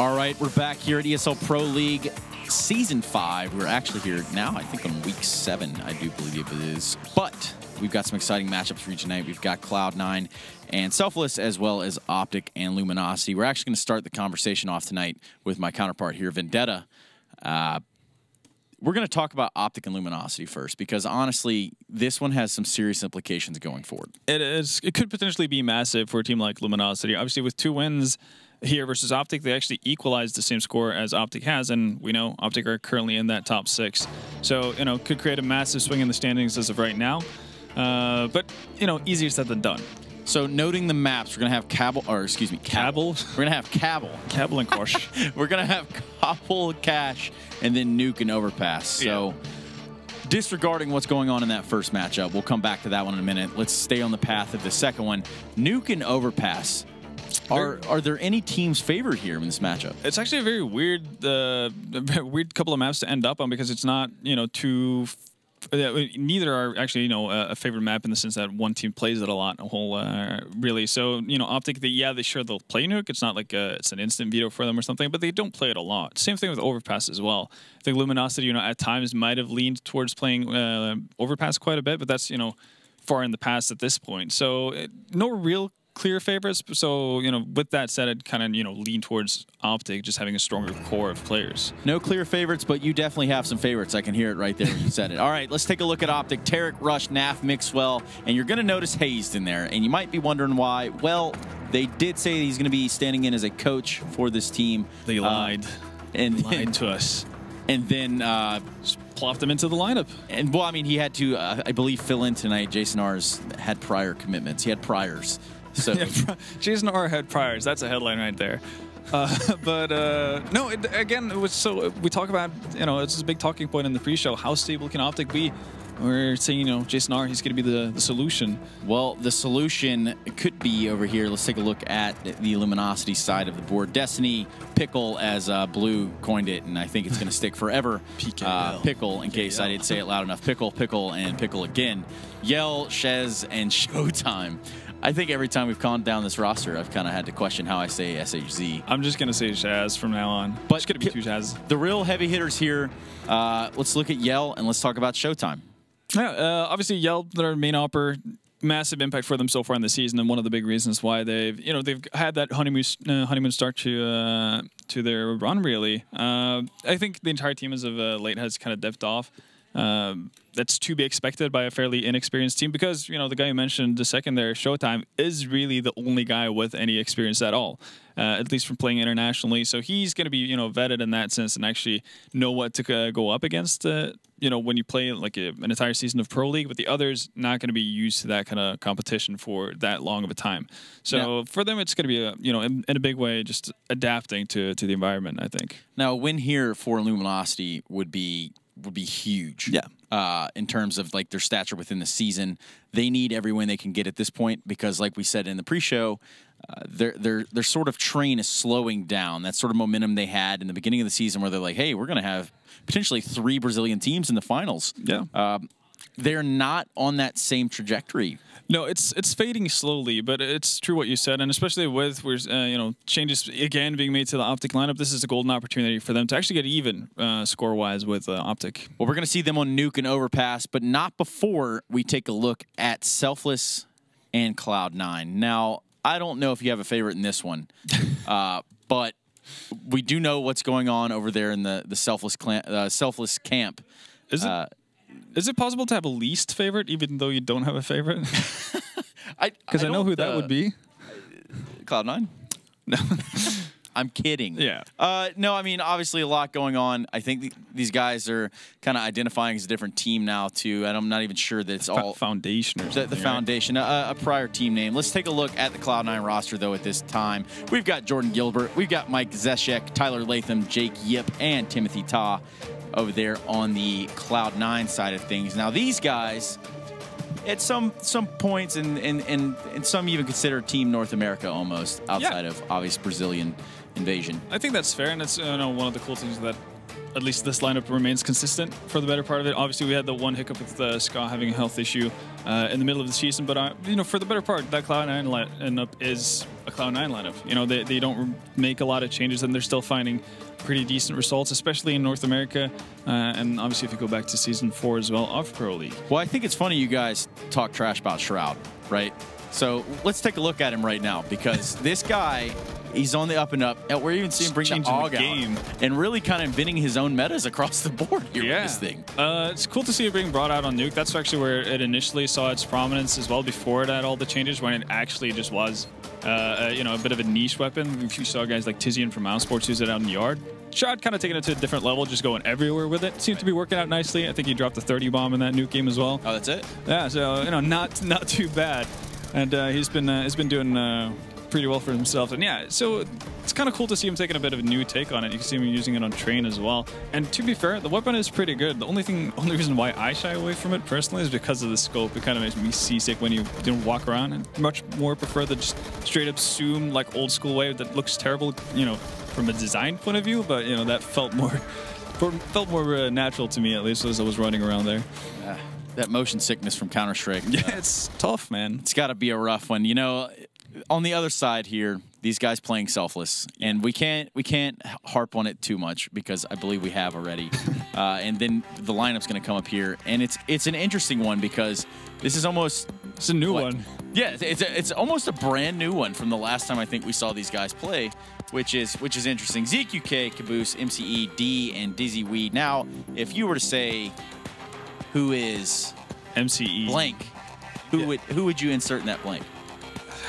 All right, we're back here at ESL Pro League Season 5. We're actually here now, I think, on Week 7, I do believe it is. But we've got some exciting matchups for you tonight. We've got Cloud9 and Selfless, as well as Optic and Luminosity. We're actually going to start the conversation off tonight with my counterpart here, Vendetta. We're going to talk about Optic and Luminosity first, because honestly, this one has some serious implications going forward. It is. It could potentially be massive for a team like Luminosity. Obviously, with 2 wins here versus Optic, they actually equalized the same score as Optic has, and we know Optic are currently in that top 6. So, you know, could create a massive swing in the standings as of right now. But, you know, easier said than done. So, noting the maps, we're going to have Cbble, or excuse me, Cbble? We're going to have Cbble. Cbble and Kosh. We're going to have Cobble, Cash, and then Nuke and Overpass. So, disregarding what's going on in that first matchup, we'll come back to that one in a minute. Let's stay on the path of the second one. Nuke and Overpass. Are there any teams favored here in this matchup? It's actually a very weird, weird couple of maps to end up on, because it's not, you know, too. Neither are actually, you know, a favorite map in the sense that one team plays it a lot, really. So, you know, Optic, they'll play Nuke. It's not like it's an instant veto for them or something, but they don't play it a lot. Same thing with Overpass as well. I think Luminosity, you know, at times might have leaned towards playing Overpass quite a bit, but that's, you know, far in the past at this point. So no real clear favorites. So, you know, with that said, I'd kind of, you know, lean towards Optic, just having a stronger core of players. No clear favorites, but you definitely have some favorites. I can hear it right there when you said it. All right, let's take a look at Optic. Tarek, Rush, Naf, Mixwell, and you're going to notice Hazed in there, and you might be wondering why. Well, they did say he's going to be standing in as a coach for this team. They lied. Lied to us. And then just plopped him into the lineup. And, well, I mean, he had to, I believe, fill in tonight. Jason R's had prior commitments. He had priors. So yeah, Jason R had priors. That's a headline right there. No, again, it was so we talk about, you know, it's a big talking point in the pre-show. How stable can Optic be? We're saying, you know, Jason R, he's going to be the solution. Well, the solution could be over here. Let's take a look at the Luminosity side of the board. Destiny Pickle, as Blue coined it, and I think it's going to stick forever. Pickle, in case I didn't say it loud enough. Pickle, Pickle, and Pickle again. Yell, Shez, and Showtime. I think every time we've gone down this roster, I've kind of had to question how I say SHZ. I'm just going to say Shaz from now on. But it's going to be 2 Shaz. The real heavy hitters here, let's look at Yell, and let's talk about Showtime. Yeah, obviously Yell, their main opper, massive impact for them so far in the season, and one of the big reasons why they've had that honeymoon start to their run. Really, I think the entire team as of late has kind of dipped off. That's to be expected by a fairly inexperienced team, because, you know, the guy you mentioned a second there, Showtime, is really the only guy with any experience at all, at least from playing internationally. So he's going to be, you know, vetted in that sense and actually know what to go up against, you know, when you play like an entire season of Pro League. But the others not going to be used to that kind of competition for that long of a time. So for them, it's going to be, you know, in a big way, just adapting to the environment, I think. Now, a win here for Luminosity would be huge. Yeah. In terms of like their stature within the season, they need every win they can get at this point, because, like we said in the pre-show, their sort of train is slowing down. That sort of momentum they had in the beginning of the season, where they're like, hey, we're going to have potentially 3 Brazilian teams in the finals. Yeah. They're not on that same trajectory. No, it's fading slowly, but it's true what you said, and especially with you know, changes again being made to the Optic lineup, this is a golden opportunity for them to actually get even score-wise with Optic. Well, we're going to see them on Nuke and Overpass, but not before we take a look at Selfless and Cloud9. Now, I don't know if you have a favorite in this one, but we do know what's going on over there in the Selfless camp. Is it possible to have a least favorite, even though you don't have a favorite? Because I know who that would be. Cloud9? No. I'm kidding. Yeah. No, I mean, obviously a lot going on. I think these guys are kind of identifying as a different team now, too. And I'm not even sure that it's all Foundation or something. The Foundation, a prior team name. Let's take a look at the Cloud9 roster, though, at this time. We've got Jordan Gilbert. We've got Mike Zeshek, Tyler Latham, Jake Yip, and Timothy Ta over there on the Cloud9 side of things. Now, these guys, at some points, and some even consider Team North America almost, outside of obvious Brazilian invasion. I think that's fair, and it's one of the cool things that at least this lineup remains consistent for the better part of it. Obviously, we had the one hiccup with Scott having a health issue in the middle of the season, but you know, for the better part, that Cloud9 lineup is a Cloud9 lineup. You know, they don't make a lot of changes, and they're still finding pretty decent results, especially in North America, and obviously if you go back to Season 4 as well of Pro League. Well, I think it's funny you guys talk trash about Shroud, right? So let's take a look at him right now, because this guy, he's on the up and up. We're even seeing him bring the AUG game and really kind of inventing his own metas across the board here with this thing. It's cool to see it being brought out on Nuke. That's actually where it initially saw its prominence as well, before it had all the changes, when it actually just was you know, a bit of a niche weapon. You saw guys like Tizian from Mouse Sports use it out in the yard. Shroud kind of taking it to a different level, just going everywhere with it. Seems to be working out nicely. I think he dropped the 30 bomb in that Nuke game as well. Oh, that's it? Yeah, so you know, not too bad. And he's been doing pretty well for himself. And yeah, so it's kind of cool to see him taking a bit of a new take on it. You can see him using it on Train as well. And to be fair, the weapon is pretty good. The only reason why I shy away from it personally is because of the scope. It kind of makes me seasick when you walk around, and much more prefer the just straight up zoom, like old school way that looks terrible, you know, from a design point of view. But you know, that felt more natural to me, at least, as I was running around there. That motion sickness from Counter-Strike. Yeah, it's tough, man. It's got to be a rough one. You know, on the other side here, these guys playing Selfless, and we can't harp on it too much because I believe we have already. And then the lineup's going to come up here, and it's an interesting one because this is almost a new one. Yeah, it's almost a brand new one from the last time I think we saw these guys play, which is interesting. ZQK, Caboose, MCE, D, and Dizzy Weed. Now, if you were to say who is MCE blank, who would you insert in that blank?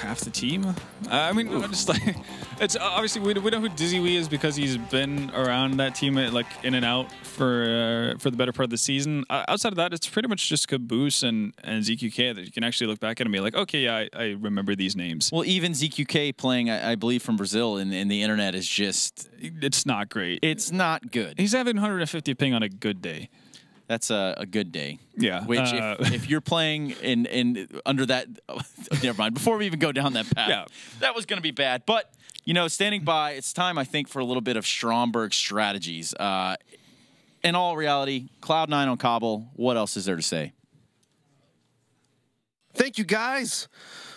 Half the team. I mean, just like, it's obviously we know who Dizzy Wee is because he's been around that team, like in and out for the better part of the season. Outside of that, it's pretty much just Caboose and ZQK that you can actually look back at and be like, okay, yeah, I remember these names. Well, even ZQK playing, I believe, from Brazil in the internet is just, it's not great. It's not good. He's having 150 ping on a good day. That's a good day. Yeah. Which, if you're playing in under that, never mind. Before we even go down that path, that was going to be bad. But, you know, standing by, it's time, I think, for a little bit of Stromberg strategies. In all reality, Cloud9 on Cbble, what else is there to say? Thank you, guys.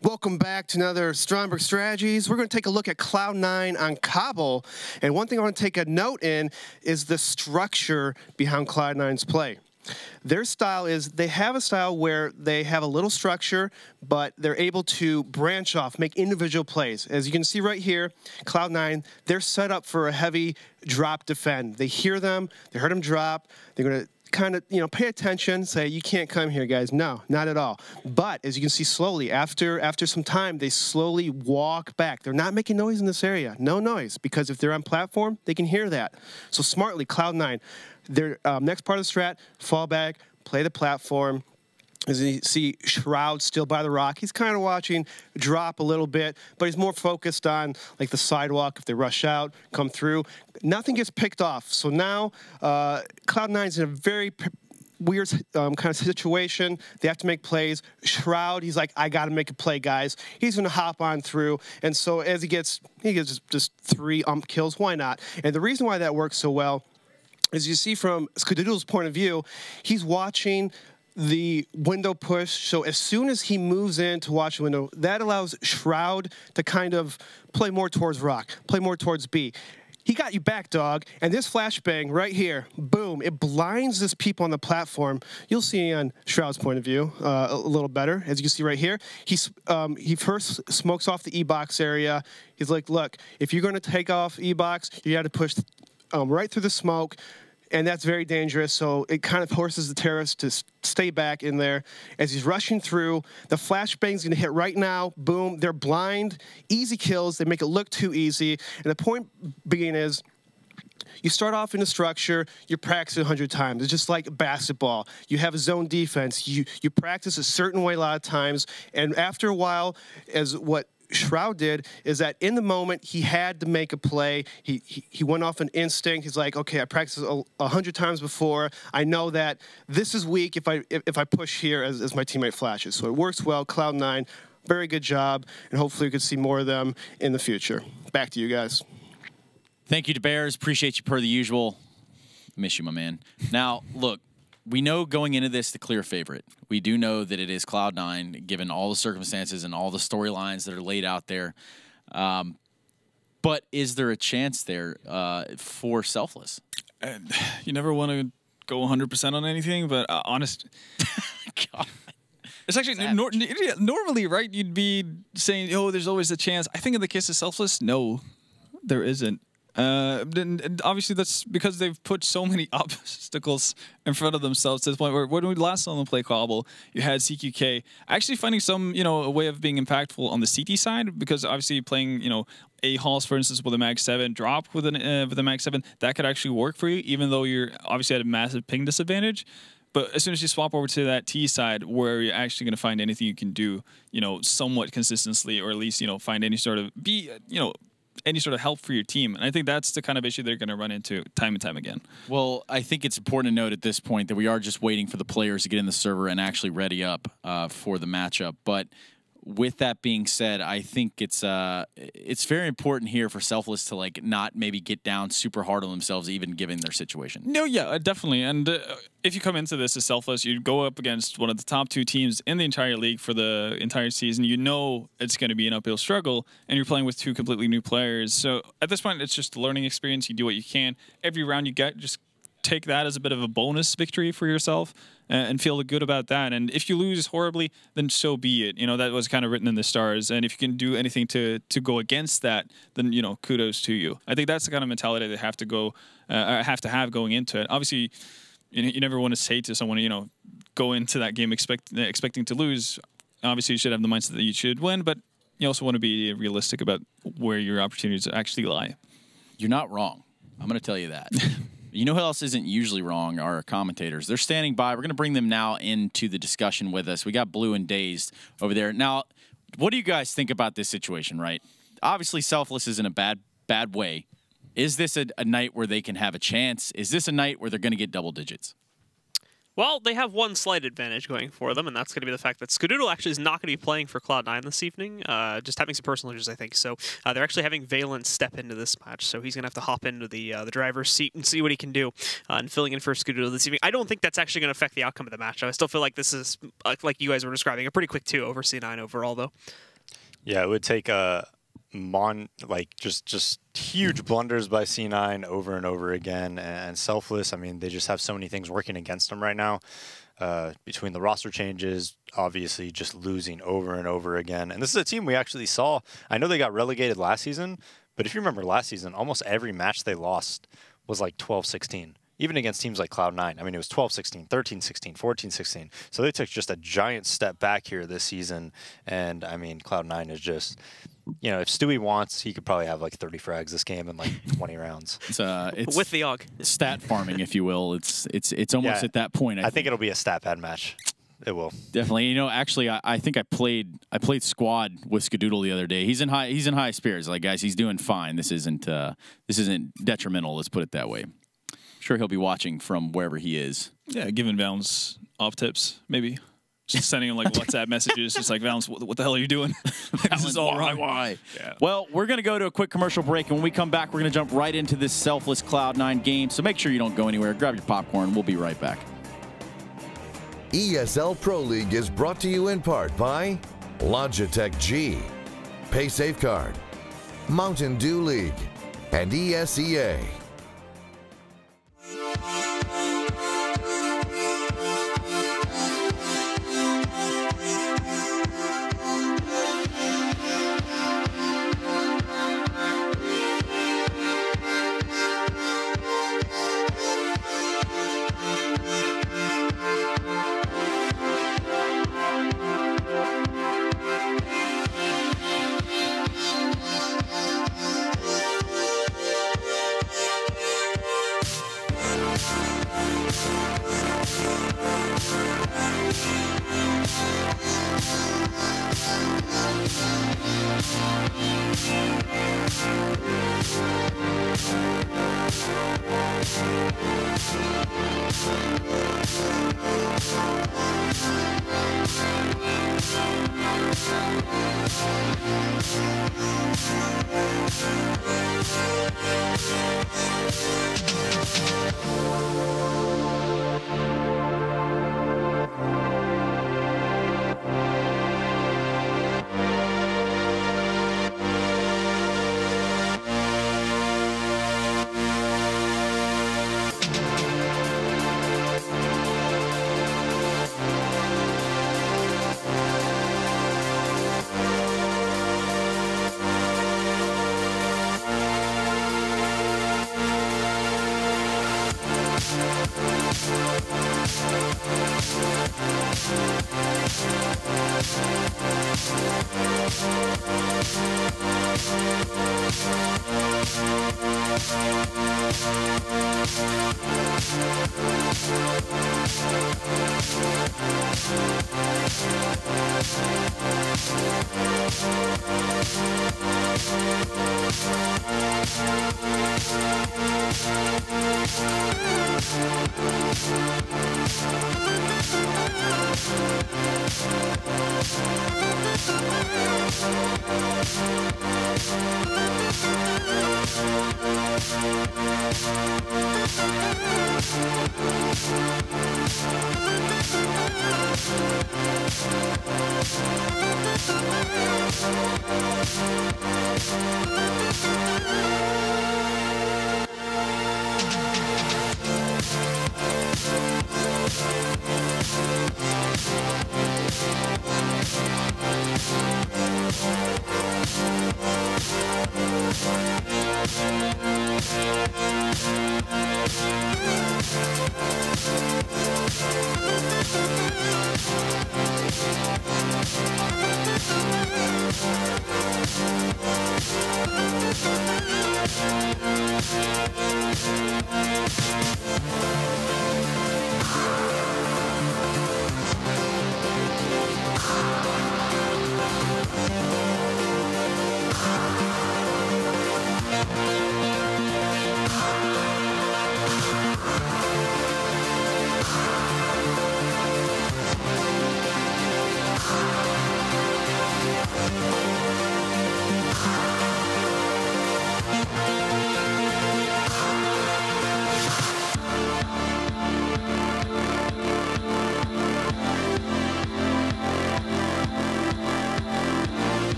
Welcome back to another Stromberg Strategies. We're going to take a look at Cloud9 on Cbble. And one thing I want to take a note in is the structure behind Cloud9's play. Their style is, they have a style where they have a little structure, but they're able to branch off, make individual plays. As you can see right here, Cloud9, they're set up for a heavy drop defend. They hear them, they heard them drop, they're going to kind of, you know, pay attention, say, you can't come here, guys. No, not at all. But as you can see slowly, after some time, they slowly walk back. They're not making noise in this area. No noise, because if they're on platform, they can hear that. So smartly, Cloud9, their next part of the strat, fall back, play the platform. As you see, Shroud still by the rock. He's kind of watching drop a little bit, but he's more focused on like the sidewalk. If they rush out, come through, nothing gets picked off. So now Cloud9's in a very weird kind of situation. They have to make plays. Shroud, he's like, I got to make a play, guys. He's going to hop on through. And so as he gets just 3 kills, why not? And the reason why that works so well is you see from Skadoodle's point of view, he's watching the window push. So as soon as he moves in to watch the window, that allows Shroud to kind of play more towards Rock, play more towards B. He got you back, dog. And this flashbang right here, boom, it blinds this people on the platform. You'll see on Shroud's point of view a little better. As you can see right here, he first smokes off the E-box area. He's like, look, if you're going to take off E-box, you got to push right through the smoke. And that's very dangerous, so it kind of forces the terrorists to stay back in there. As he's rushing through, the flashbang's going to hit right now. Boom, they're blind. Easy kills. They make it look too easy. And the point being is, you start off in a structure, you practice 100 times. It's just like basketball. You have a zone defense. You practice a certain way a lot of times, and after a while, as what Shroud did is that in the moment he had to make a play. He went off an instinct. He's like, okay, I practiced 100 times before. I know that this is weak if I push here as my teammate flashes. So it works well. Cloud9, very good job, and hopefully we could see more of them in the future. Back to you guys. Thank you to Bears. Appreciate you per the usual. Miss you, my man. Now, look, we know going into this the clear favorite. We do know that it is Cloud9, given all the circumstances and all the storylines that are laid out there. But is there a chance there for Selfless? You never want to go 100% on anything, but honest. God. It's actually normally, right? You'd be saying, "Oh, there's always a chance." I think in the case of Selfless, no, there isn't. And obviously, that's because they've put so many obstacles in front of themselves to the point where when we last saw them play Cbble, you had CQK actually finding some, a way of being impactful on the CT side, because obviously playing, a Halls, for instance, with a Mag 7 drop with a Mag 7, that could actually work for you, even though you're obviously at a massive ping disadvantage. But as soon as you swap over to that T side, where you're actually going to find anything you can do, somewhat consistently, or at least, find any sort of any sort of help for your team. And I think that's the kind of issue they're going to run into time and time again. Well, I think it's important to note at this point that we are just waiting for the players to get in the server and actually ready up for the matchup. But with that being said, I think it's very important here for Selfless to not maybe get down super hard on themselves, even given their situation. No, yeah, definitely. And if you come into this as Selfless, you go up against one of the top 2 teams in the entire league for the entire season. You know it's going to be an uphill struggle, and you're playing with 2 completely new players. So at this point, it's just a learning experience. You do what you can. Every round you get, just take that as a bit of a bonus victory for yourself and feel good about that. And if you lose horribly, then so be it. That was kind of written in the stars. And if you can do anything to go against that, then, kudos to you. I think that's the kind of mentality they have to have going into it. Obviously, you never want to say to someone, go into that game expecting to lose. Obviously, you should have the mindset that you should win, but you also want to be realistic about where your opportunities actually lie. You're not wrong. I'm going to tell you that. You know who else isn't usually wrong? Our commentators. They're standing by. We're going to bring them now into the discussion with us. We got Blue and Dazed over there. Now, what do you guys think about this situation, right? Obviously, Selfless is in a bad way. Is this a night where they can have a chance? Is this a night where they're going to get double digits? Well, they have one slight advantage going for them, and that's going to be the fact that Cbble actually is not going to be playing for Cloud9 this evening, just having some personal issues, I think. So they're actually having Valen step into this match, so he's going to have to hop into the driver's seat and see what he can do, and filling in for Cbble this evening. I don't think that's actually going to affect the outcome of the match. I still feel like this is, like you guys were describing, a pretty quick 2 over C9 overall, though. Yeah, it would take just huge blunders by C9 over and over again, and Selfless, I mean, they just have so many things working against them right now, between the roster changes, obviously just losing over and over again. And this is a team we actually saw. I know they got relegated last season, but if you remember last season, almost every match they lost was like 12-16. Even against teams like Cloud9. I mean, it was 12-16, 13-16, 14-16. So they took just a giant step back here this season. And, I mean, Cloud9 is just, if Stewie wants, he could probably have like 30 frags this game in like 20 rounds. It's with the AUG. Stat farming, if you will. It's almost at that point. I think it'll be a stat pad match. It will definitely. Actually, I think I played squad with Skadoodle the other day. He's in high spirits. Like, guys, he's doing fine. This isn't detrimental. Let's put it that way. Sure, he'll be watching from wherever he is. Yeah, giving Valens off tips, maybe. Just sending him like WhatsApp messages, just like, Valens, what the hell are you doing? This is all wrong. Why? Yeah. Well, we're going to go to a quick commercial break, and when we come back, we're going to jump right into this Selfless Cloud9 game. So make sure you don't go anywhere. Grab your popcorn. We'll be right back. ESL Pro League is brought to you in part by Logitech G, Pay Safeguard, Mountain Dew League, and ESEA.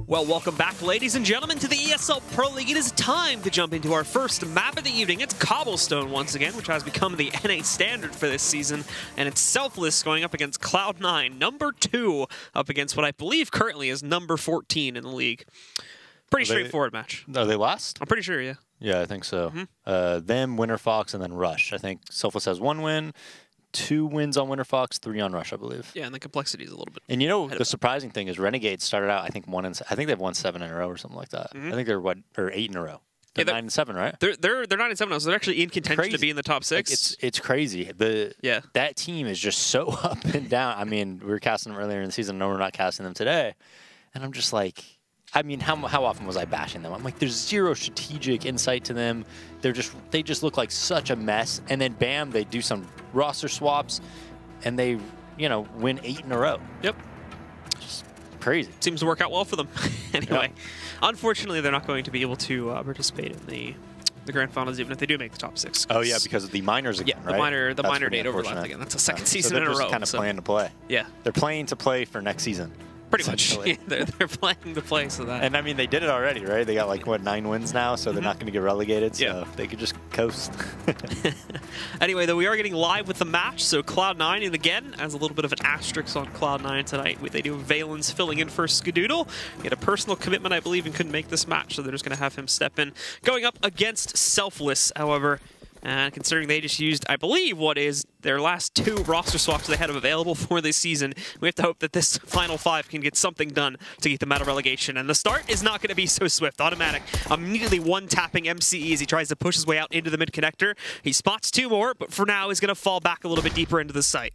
Well, welcome back, ladies and gentlemen, to the ESL Pro League. It is time to jump into our first map of the evening. It's Cobblestone once again, which has become the NA standard for this season, and it's Selfless going up against Cloud9, number 2, up against what I believe currently is number 14 in the league. Pretty straightforward match. Are they last? I'm pretty sure, yeah. Yeah, I think so. Them, Winter Fox, and then Rush. I think Selfless has 1 win. 2 wins on Winter Fox, 3 on Rush, I believe. Yeah, and the complexity is a little bit. And you know, the surprising thing is Renegade started out, I think, I think they've won 7 in a row or something like that. I think they're, 8 in a row. They're 9-7, right? They're 9-7 now, so they're actually in contention to be in the top 6. Like it's crazy. That team is just so up and down. I mean, we were casting them earlier in the season. No, we're not casting them today, and I'm just like, I mean, how often was I bashing them? I'm like, there's zero strategic insight to them. They just look like such a mess. And then bam, they do some roster swaps, and they win 8 in a row. Yep. Just crazy. Seems to work out well for them. Anyway, unfortunately, they're not going to be able to participate in the grand finals, even if they do make the top 6. Oh yeah, because of the minors again, right? The minor date overlapped again. That's the second season in a row. So they're just kind of playing to play. Yeah. They're playing to play for next season. Pretty much. Yeah, they're playing to play so that. And I mean, they did it already, right? They got like, what, 9 wins now, so they're not going to get relegated, so they could just coast. Anyway, though, we are getting live with the match, so Cloud9, and again, as a little bit of an asterisk on Cloud9 tonight, they do have Valens filling in for Skadoodle. He had a personal commitment, I believe, and couldn't make this match, so they're just going to have him step in. Going up against Selfless, however, and considering they just used, I believe, what is their last 2 roster swaps they had available for this season, we have to hope that this final 5 can get something done to get them out of relegation. And the start is not going to be so swift. Automatic immediately one-tapping MCE as he tries to push his way out into the mid-connector. He spots 2 more, but for now is going to fall back a little bit deeper into the site.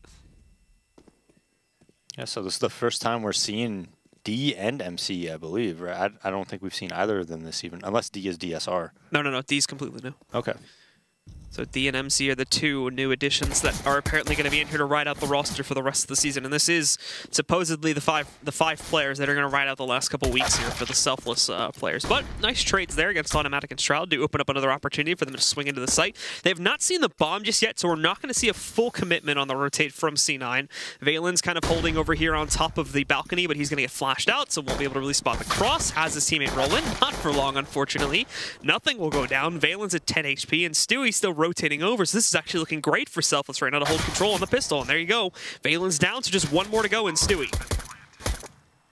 Yeah, so this is the first time we're seeing D and MC, I believe, right? I don't think we've seen either of them this even, unless D is DSR. No. D's completely new. Okay. So D and MC are the 2 new additions that are apparently going to be in here to ride out the roster for the rest of the season. And this is supposedly the five players that are going to ride out the last couple weeks here for the Selfless players. But nice trades there against Automatic and Shroud to open up another opportunity for them to swing into the site. They have not seen the bomb just yet, so we're not going to see a full commitment on the rotate from C9. Valen's kind of holding over here on top of the balcony, but he's going to get flashed out, so won't be able to really spot the cross. Has his teammate roll in. Not for long, unfortunately. Nothing will go down. Valen's at 10 HP, and Stewie's still rotating over, so this is actually looking great for Selfless right now to hold control on the pistol. And there you go. Valen's down, so just 1 more to go in Stewie.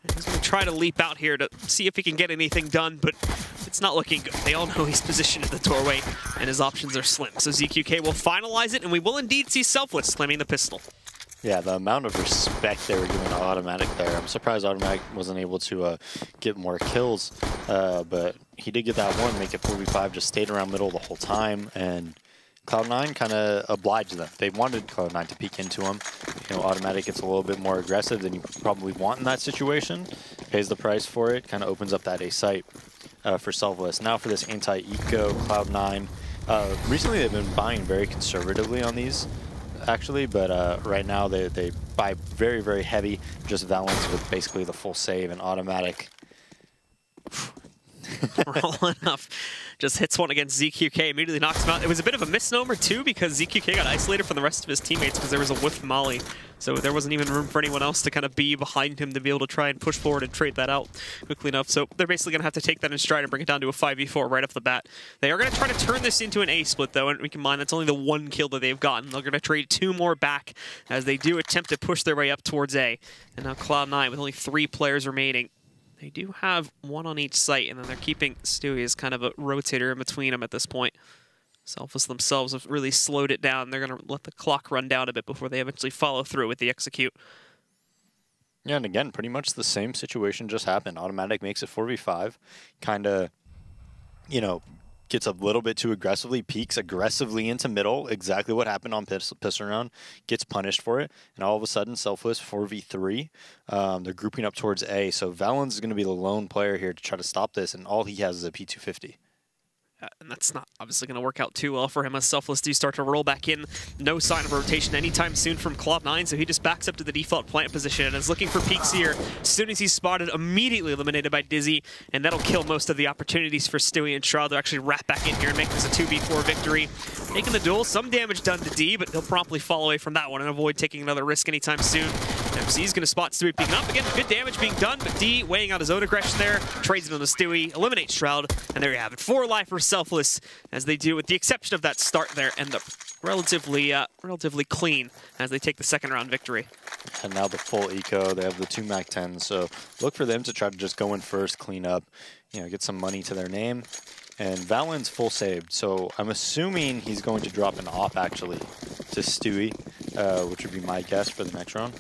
And he's going to try to leap out here to see if he can get anything done, but it's not looking good. They all know he's positioned in the doorway, and his options are slim. So ZQK will finalize it, and we will indeed see Selfless slamming the pistol. Yeah, the amount of respect they were giving to Automatic there. I'm surprised Automatic wasn't able to get more kills, but he did get that one, make it 4v5, just stayed around middle the whole time, and Cloud9 kind of obliged them. They wanted Cloud9 to peek into him. Automatic gets a little bit more aggressive than you probably want in that situation. Pays the price for it, kind of opens up that A site for Selfless. Now for this anti-eco, Cloud9. Recently they've been buying very conservatively on these, actually, but right now they buy very, very heavy, just Valens with basically the full save and Automatic. Rolling up. Just hits one against ZQK, immediately knocks him out. It was a bit of a misnomer, too, because ZQK got isolated from the rest of his teammates because there was a whiff molly. So there wasn't even room for anyone else to kind of be behind him to be able to try and push forward and trade that out quickly enough. So they're basically going to have to take that in stride and bring it down to a 5v4 right off the bat. They are going to try to turn this into an A split, though, and we can mind that's only the 1 kill that they've gotten. They're going to trade 2 more back as they do attempt to push their way up towards A. And now Cloud9 with only 3 players remaining. They do have 1 on each site, and then they're keeping Stewie as kind of a rotator in between them at this point. Selfless themselves have really slowed it down. They're going to let the clock run down a bit before they eventually follow through with the execute. Yeah, and again, pretty much the same situation just happened. Automatic makes it 4v5, kind of, gets a little bit too aggressively, peeks aggressively into middle, exactly what happened on pistol round, gets punished for it, and all of a sudden, Selfless 4v3. They're grouping up towards A, so Valens is going to be the lone player here to try to stop this, and all he has is a P250. And that's not obviously going to work out too well for him as Selfless do start to roll back in. No sign of rotation anytime soon from Cloud9, so he just backs up to the default plant position and is looking for peeks here. As soon as he's spotted, immediately eliminated by Dizzy, and that'll kill most of the opportunities for Stewie and Shroud to actually wrap back in here and make this a 2v4 victory. Taking the duel, some damage done to D, but he'll promptly fall away from that one and avoid taking another risk anytime soon. MC's going to spot Stewie peeking up again. Good damage being done, but D weighing out his own aggression there, trades him to Stewie, eliminates Shroud, and there you have it. 4 life for Selfless, as they do, with the exception of that start there, end up relatively clean as they take the 2nd round victory. And now the full eco, they have the 2 Mac 10s, so look for them to try to just go in first, clean up, get some money to their name. And Valen's full saved, so I'm assuming he's going to drop an op actually to Stewie, which would be my guess for the next round.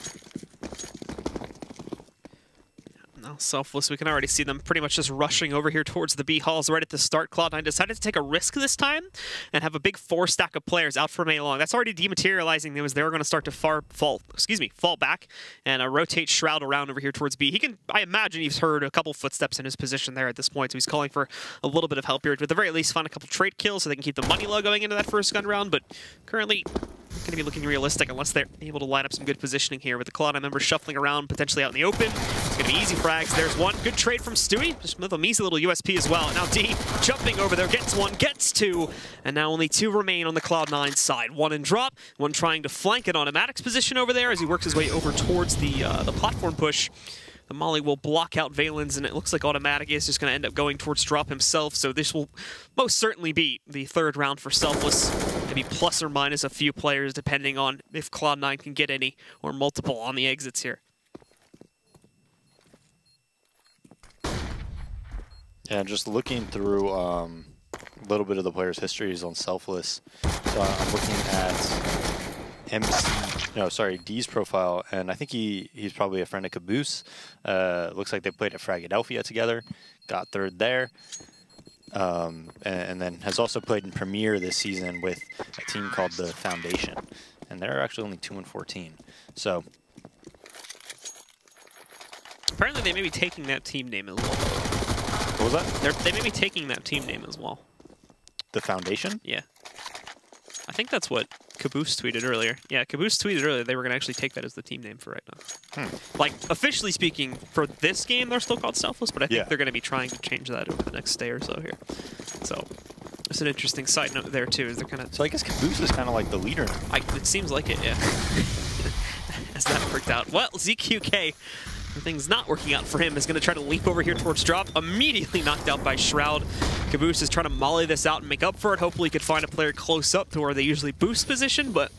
No, Selfless, we can already see them pretty much just rushing over here towards the B halls right at the start. Cloud9 decided to take a risk this time and have a big 4 stack of players out from A long. That's already dematerializing. They were going to start to fall back and rotate Shroud around over here towards B. He can, I imagine he's heard a couple footsteps in his position there at this point, so he's calling for a little bit of help here to at the very least find a couple trade kills so they can keep the money low going into that first gun round, but currently going to be looking realistic unless they're able to line up some good positioning here with the Cloud9 members shuffling around, potentially out in the open. It's going to be easy frags. There's one. Good trade from Stewie. Just with a measly little USP as well. Now D jumping over there, gets one, gets two, and now only 2 remain on the Cloud9 side. One in drop, one trying to flank an Automatic's position over there as he works his way over towards the platform push. The Molly will block out Valen's, and it looks like Automatic is just going to end up going towards drop himself, so this will most certainly be the 3rd round for Selfless. Maybe plus or minus a few players, depending on if Cloud9 can get any or multiple on the exits here. Yeah, just looking through a little bit of the players' histories on Selfless. So I'm looking at D's profile, and I think he's probably a friend of Caboose. Looks like they played at Philadelphia together, got 3rd there. And then has also played in Premier this season with a team called the Foundation, and they're actually only 2-14. So apparently they may be taking that team name as well. What was that? They may be taking that team name as well. The Foundation? Yeah. I think that's what Caboose tweeted earlier. Yeah, Caboose tweeted earlier they were going to actually take that as the team name for right now. Like, officially speaking, for this game, they're still called Selfless, but I think they're going to be trying to change that over the next day or so here. So, it's an interesting side note there, too, is they're kind of... So I guess Caboose is kind of like the leader now. It seems like it, yeah. As that worked out. Well, ZQK... Things not working out for him, is going to try to leap over here towards drop. Immediately knocked out by Shroud. Caboose is trying to molly this out and make up for it. Hopefully he could find a player close up to where they usually boost position, but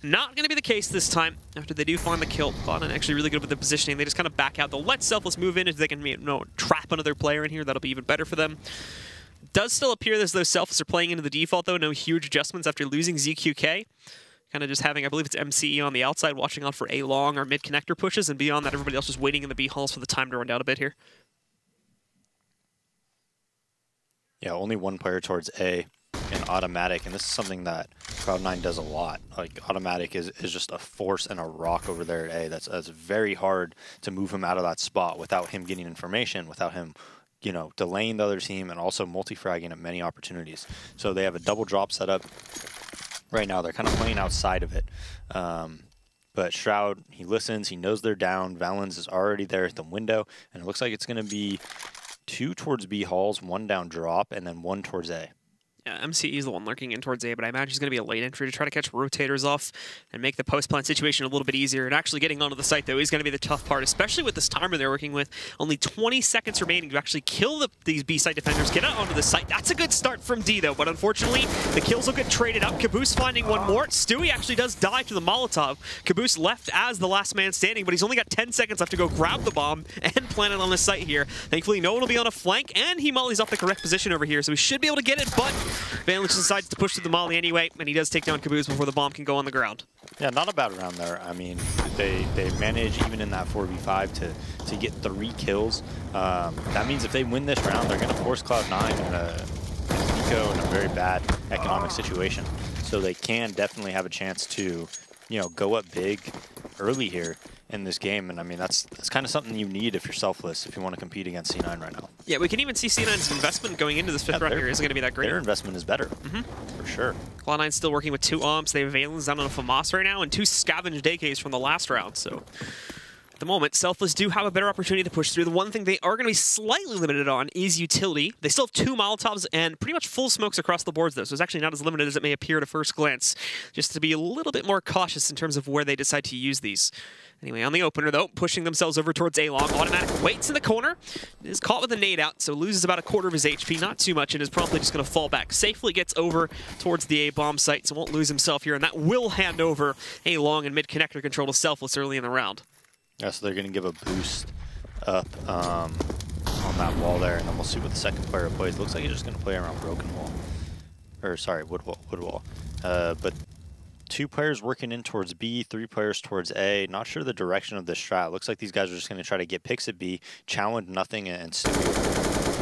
not going to be the case this time. After they do find the kill, Cloud9 actually really good with the positioning. They just kind of back out. They'll let Selfless move in if they can trap another player in here. That'll be even better for them. Does still appear as though Selfless are playing into the default, though. No huge adjustments after losing ZQK. Kind of just having, I believe it's MCE on the outside, watching out for A long or mid connector pushes, and beyond that, everybody else just waiting in the B halls for the time to run down a bit here. Yeah, only 1 player towards A and Automatic, and this is something that Cloud9 does a lot. Like, Automatic is just a force and a rock over there at A. That's very hard to move him out of that spot without him getting information, without him, you know, delaying the other team, and also multi-fragging at many opportunities. So they have a double drop setup. Right now, they're kind of playing outside of it. But Shroud, he listens, he knows they're down. Valens is already there at the window, and it looks like it's going to be 2 towards B halls, 1 down drop, and then 1 towards A. Yeah, MCE is the one lurking in towards A, but I imagine he's going to be a late entry to try to catch rotators off and make the post-plant situation a little bit easier. And actually getting onto the site, though, is going to be the tough part, especially with this timer they're working with. Only 20 seconds remaining to actually kill these B-site defenders, get out onto the site. That's a good start from D, though, but unfortunately, the kills will get traded up. Caboose finding one more. Stewie actually does die to the Molotov. Caboose left as the last man standing, but he's only got 10 seconds left to go grab the bomb and plant it on the site here. Thankfully, no one will be on a flank, and he mollies off the correct position over here, so he should be able to get it, but Valence decides to push through the molly anyway, and he does take down Caboose before the bomb can go on the ground. Yeah, not a bad round there. I mean, they manage, even in that 4v5, to get 3 kills. That means if they win this round, they're going to force Cloud9 in a very bad economic situation. So they can definitely have a chance to, you know, go up big early here in this game, and I mean that's kind of something you need if you're Selfless, if you want to compete against C9 right now. Yeah, we can even see C9's investment going into this 5th round here isn't going to be that great. Their investment is better, for sure. Cloud9's still working with 2 umps. They have Valens down on a FAMAS right now and 2 scavenged AKs from the last round, so at the moment, Selfless do have a better opportunity to push through. The one thing they are going to be slightly limited on is utility. They still have 2 Molotovs and pretty much full smokes across the boards, though, so it's actually not as limited as it may appear at first glance, just to be a little bit more cautious in terms of where they decide to use these. Anyway, on the opener, though, pushing themselves over towards A-Long. Automatic waits in the corner, is caught with a nade out, so loses about 1/4 of his HP, not too much, and is promptly just going to fall back. Safely gets over towards the A-bomb site, so won't lose himself here, and that will hand over A-Long and mid-connector control to Selfless early in the round. Yeah, so they're going to give a boost up on that wall there, and then we'll see what the second player plays. Looks like he's just going to play around Broken Wall. Or, sorry, Wood Wall. But 2 players working in towards B, 3 players towards A. Not sure the direction of this strat. Looks like these guys are just going to try to get picks at B, challenge nothing, and Stewie.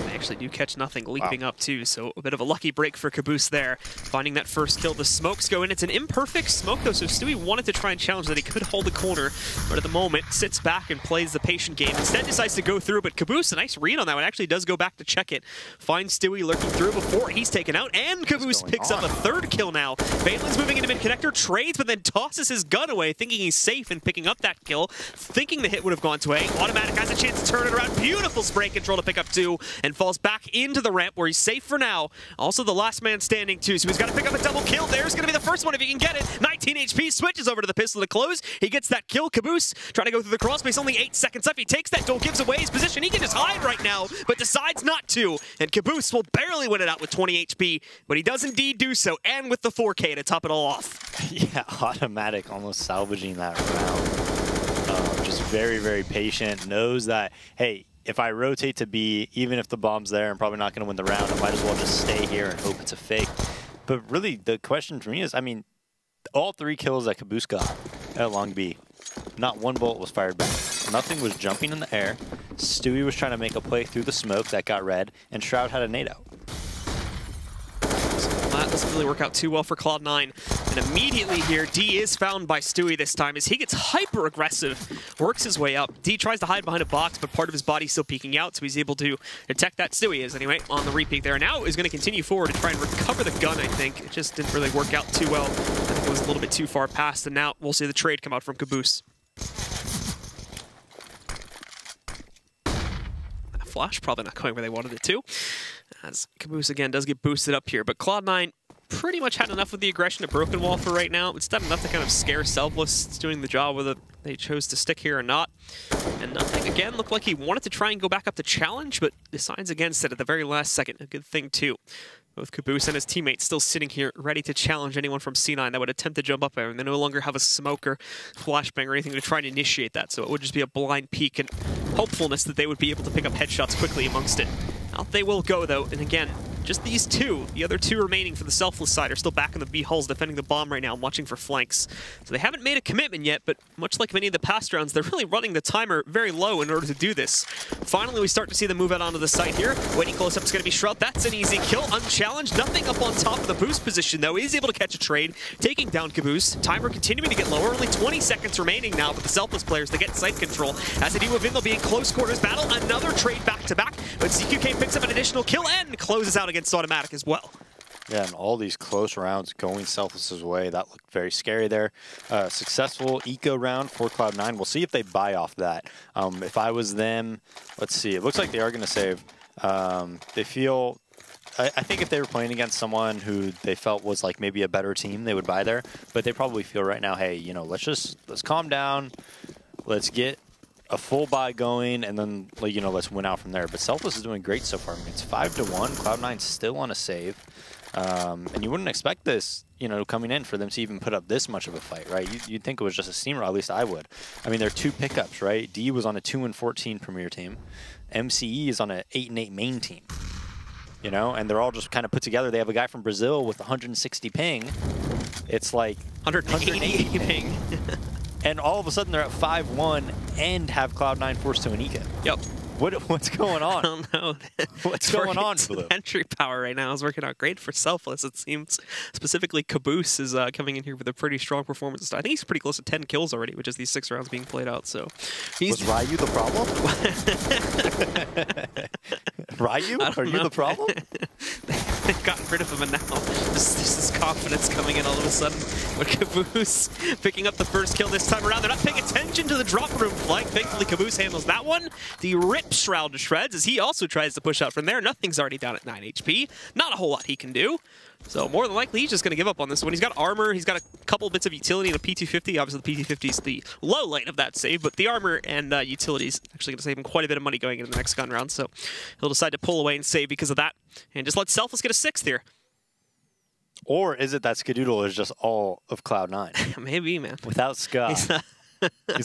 They actually do catch nothing, leaping up too, so a bit of a lucky break for Caboose there. Finding that first kill, the smokes go in. It's an imperfect smoke though, so Stewie wanted to try and challenge that he could hold the corner, but at the moment sits back and plays the patient game. Instead decides to go through, but Caboose, a nice read on that one, actually does go back to check it. Finds Stewie lurking through before he's taken out, and Caboose picks up a 3rd kill now. Valen's moving into mid-connector, trades, but then tosses his gun away, thinking he's safe in picking up that kill, thinking the hit would have gone to A. Automatic has a chance to turn it around. Beautiful spray control to pick up 2, and falls back into the ramp where he's safe for now. Also the last man standing too, so he's got to pick up a double kill. There's going to be the first one if he can get it. 19 HP, switches over to the pistol to close. He gets that kill. Caboose trying to go through the crawl space, only 8 seconds left. He takes that duel, gives away his position. He can just hide right now, but decides not to. And Caboose will barely win it out with 20 HP, but he does indeed do so, and with the 4K to top it all off. Yeah, Automatic almost salvaging that round. Just very, very patient. Knows that, hey, if I rotate to B, even if the bomb's there, I'm probably not going to win the round. I might as well just stay here and hope it's a fake. But really, the question for me is, I mean, all 3 kills that Caboose got at Long B, not one bullet was fired back. Nothing was jumping in the air. Stewie was trying to make a play through the smoke that got red, and Shroud had a nade out. That doesn't really work out too well for Cloud9. And immediately here, D is found by Stewie this time as he gets hyper aggressive, works his way up. D tries to hide behind a box, but part of his body's still peeking out, so he's able to detect that. Stewie is anyway on the repeat there. Now is going to continue forward to try and recover the gun, I think. It just didn't really work out too well. I think it was a little bit too far past, and now we'll see the trade come out from Caboose. Flash probably not going where they wanted it to, as Caboose again does get boosted up here. But Cloud9 pretty much had enough of the aggression at Broken Wall for right now. It's done enough to kind of scare Selfless. It's doing the job whether they chose to stick here or not. And nothing again looked like he wanted to try and go back up to challenge, but decides against it at the very last second. A good thing too. Both Caboose and his teammates still sitting here ready to challenge anyone from C9 that would attempt to jump up there, and they no longer have a smoke or flashbang or anything to try and initiate that, so it would just be a blind peek and hopefulness that they would be able to pick up headshots quickly amongst it. Out they will go though, and again, just these 2, the other 2 remaining for the Selfless side are still back in the B hulls defending the bomb right now, watching for flanks. So they haven't made a commitment yet, but much like many of the past rounds, they're really running the timer very low in order to do this. Finally, we start to see them move out onto the site here. Waiting close up is going to be Shroud. That's an easy kill, unchallenged. Nothing up on top of the boost position though. He's able to catch a trade, taking down Caboose. Timer continuing to get lower, only 20 seconds remaining now for the Selfless players to get site control. As they do with they'll be in close quarters battle. Another trade back to back, but CQK picks up an additional kill and closes out against Automatic as well. Yeah, and all these close rounds going Selfless's way. That looked very scary there. Successful eco round for Cloud9. We'll see if they buy off that. If I was them, let's see. It looks like they are going to save. They feel... I think if they were playing against someone who they felt was like maybe a better team, they would buy there. But they probably feel right now, hey, you know, let's calm down. Let's get a full buy going, and then, you know, let's win out from there. But Selfless is doing great so far. I mean, it's 5-1. Cloud9's still on a save. And you wouldn't expect this, you know, coming in for them to even put up this much of a fight, right? You'd think it was just a steamroll, at least I would. I mean, there are 2 pickups, right? D was on a 2-14 Premier team. MCE is on an 8-8 main team. You know, and they're all just kind of put together. They have a guy from Brazil with 160 ping. It's like 180 ping. And all of a sudden they're at 5-1 and have Cloud9 forced to an eco. Yep. What's going on? I don't know. What's going on, Blue? Entry power right now is working out great for Selfless, it seems. Specifically, Caboose is coming in here with a pretty strong performance. I think he's pretty close to 10 kills already, which is these 6 rounds being played out. So, was Ryu the problem? Ryu? Are you the problem? They've gotten rid of him, and now this is confidence coming in all of a sudden. But Caboose picking up the first kill this time around. They're not paying attention to the drop room flank. Thankfully, Caboose handles that one. The rip Shroud to shreds as he also tries to push out from there. Nothing's already down at 9 HP. Not a whole lot he can do. So more than likely, he's just going to give up on this one. He's got armor. He's got a couple bits of utility and a P250. Obviously, the P250 is the low light of that save, but the armor and utility is actually going to save him quite a bit of money going into the next gun round. So he'll decide to pull away and save because of that, and just let Selfless get a 6th here. Or is it that Cbble is just all of Cloud9? Maybe, man. Without Ska. He's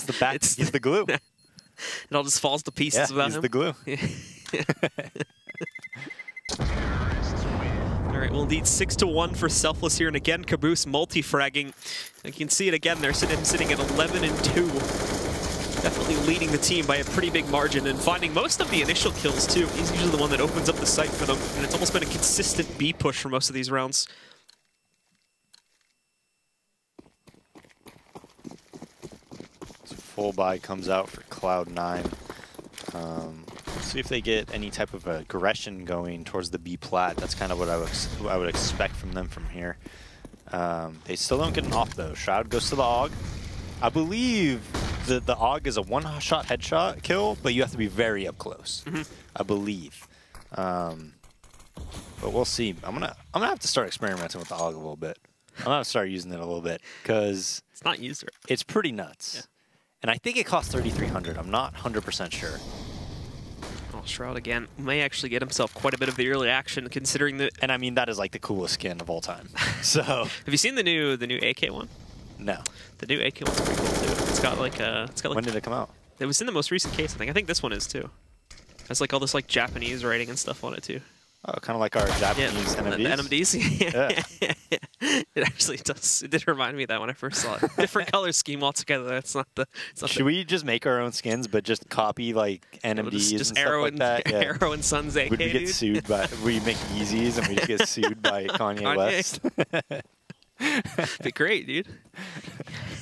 the back. He's the glue. It all just falls to pieces about him. He's the glue. All right, right, we'll lead 6-1 for Selfless here, and again, Caboose multi-fragging. You can see it again, they're sitting at 11-2. Definitely leading the team by a pretty big margin and finding most of the initial kills too. He's usually the one that opens up the site for them, and it's almost been a consistent B push for most of these rounds. So full buy comes out for Cloud9. See if they get any type of aggression going towards the B plat. That's kind of what I would expect from them from here. They still don't get an off though. Shroud goes to the AUG. I believe the AUG is a one-shot headshot kill, but you have to be very up close. I believe. But we'll see. I'm gonna have to start experimenting with the AUG a little bit. I'm gonna start using it a little bit because it's not used right. It's pretty nuts. Yeah. And I think it costs 3,300. I'm not 100% sure. Oh, Shroud again may actually get himself quite a bit of the early action, considering the. And I mean that is like the coolest skin of all time. So. Have you seen the new AK one? No. The new AK one's pretty cool too. It's got like When did it come out? It was in the most recent case, I think. I think this one is too. It has like all this like Japanese writing and stuff on it too. Oh, kind of like our Japanese NMDs? The NMDs? Yeah. It actually does. It did remind me of that when I first saw it. Different color scheme altogether. That's not the. Should we just make our own skins, but just copy like NMDs just and Arrow stuff like that? Yeah. Arrow and Sons AK. Would we get sued by? We make Yeezys and we just get sued by Kanye West? Be great, dude.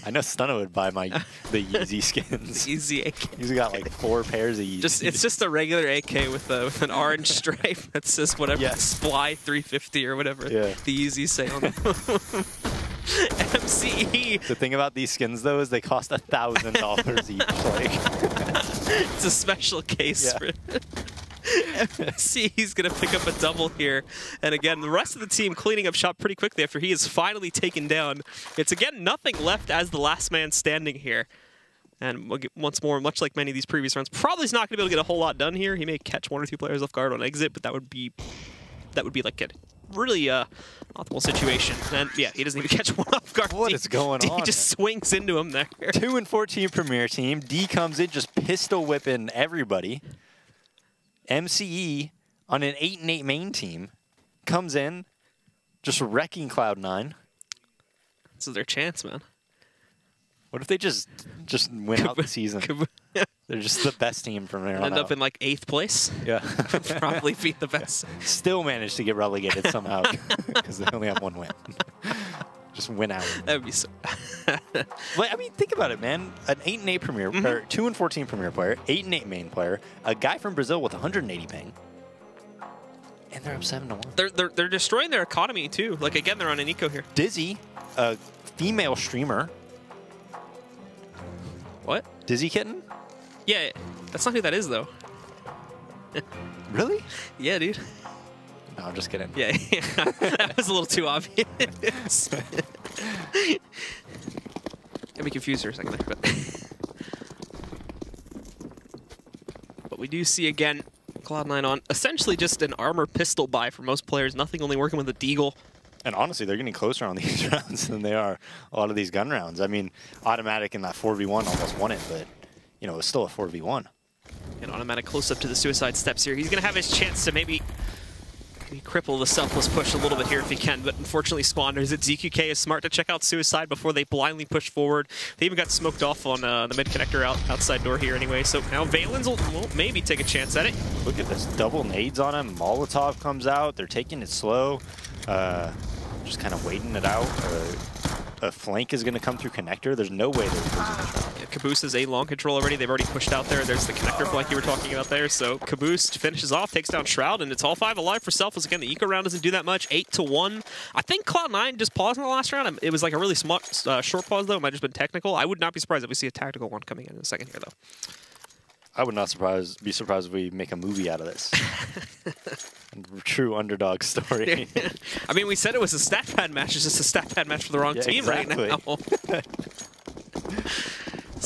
I know Stunna would buy the Yeezy skins. Yeezy AK. He's got like 4 pairs of Yeezys. It's just a regular AK with an orange stripe that says whatever, Sply 350 or whatever the Yeezys say on them. MCE. The thing about these skins though is they cost $1,000 each. Like, it's a special case for it. MCE's going to pick up a double here. And again, the rest of the team cleaning up shop pretty quickly after he is finally taken down. It's again nothing left as the last man standing here. And once more, much like many of these previous rounds, probably is not going to be able to get a whole lot done here. He may catch 1 or 2 players off guard on exit, but that would be like a really optimal situation. And yeah, he doesn't even catch 1 off guard. What is going on? He just swings into him there. 2-14 Premier Team. D comes in just pistol whipping everybody. MCE on an 8-8 main team comes in, just wrecking Cloud9. This is their chance, man. What if they just win out the season? They're just the best team from there on End out. up in like 8th place. Yeah. Probably beat the best. Still managed to get relegated somehow because they only have 1 win. Just win out. That would be so. But, I mean, think about it, man. An 8-8 Premier, or 2-14 Premier player, 8-8 main player, a guy from Brazil with 180 ping, and they're up 7-1. They're destroying their economy too. Like again, they're on an eco here. Dizzy, a female streamer. What? Dizzy Kitten? Yeah, that's not who that is though. Really? Yeah, dude. No, I'm just kidding. Yeah, that was a little too obvious. Got me confused for a second there, but we do see again Cloud9 on essentially just an armor pistol buy for most players. Nothing, only working with a deagle. And honestly, they're getting closer on these rounds than they are a lot of these gun rounds. I mean, Automatic in that 4v1 almost won it, but you know, it's still a 4v1. An Automatic close up to the suicide steps here. He's gonna have his chance to maybe cripple the Selfless push a little bit here if he can, but unfortunately squanders it. ZQK is smart to check out suicide before they blindly push forward. They even got smoked off on the mid connector outside door here anyway, so now Valens will maybe take a chance at it. Look at this, double nades on him. Molotov comes out. They're taking it slow, just kind of waiting it out. A flank is going to come through connector. There's no way they're losing this round. Yeah, Caboose is A long control already. They've already pushed out there. There's the connector flank you were talking about there. So Caboose finishes off, takes down Shroud, and it's all 5 alive for Selfless. Again, the eco round doesn't do that much. 8-1. I think Cloud9 just paused in the last round. It was like a really smart, short pause, though. It might have just been technical. I would not be surprised if we see a tactical one coming in a second here, though. I would not be surprised if we make a movie out of this. True underdog story. I mean, we said it was a stat pad match. It's just a stat pad match for the wrong team right now.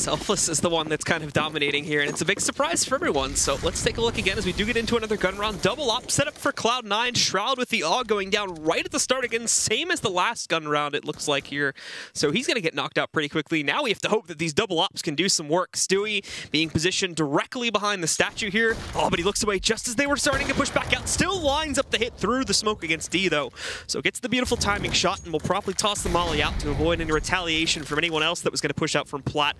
Selfless is the one that's kind of dominating here, and it's a big surprise for everyone. So let's take a look again as we do get into another gun round. Double op set up for Cloud9. Shroud with the AUG going down right at the start again, same as the last gun round it looks like here. So he's going to get knocked out pretty quickly. Now we have to hope that these double ops can do some work. Stewie being positioned directly behind the statue here. Oh, but he looks away just as they were starting to push back out. Still lines up the hit through the smoke against D, though. So gets the beautiful timing shot, and will probably toss the molly out to avoid any retaliation from anyone else that was going to push out from Plat.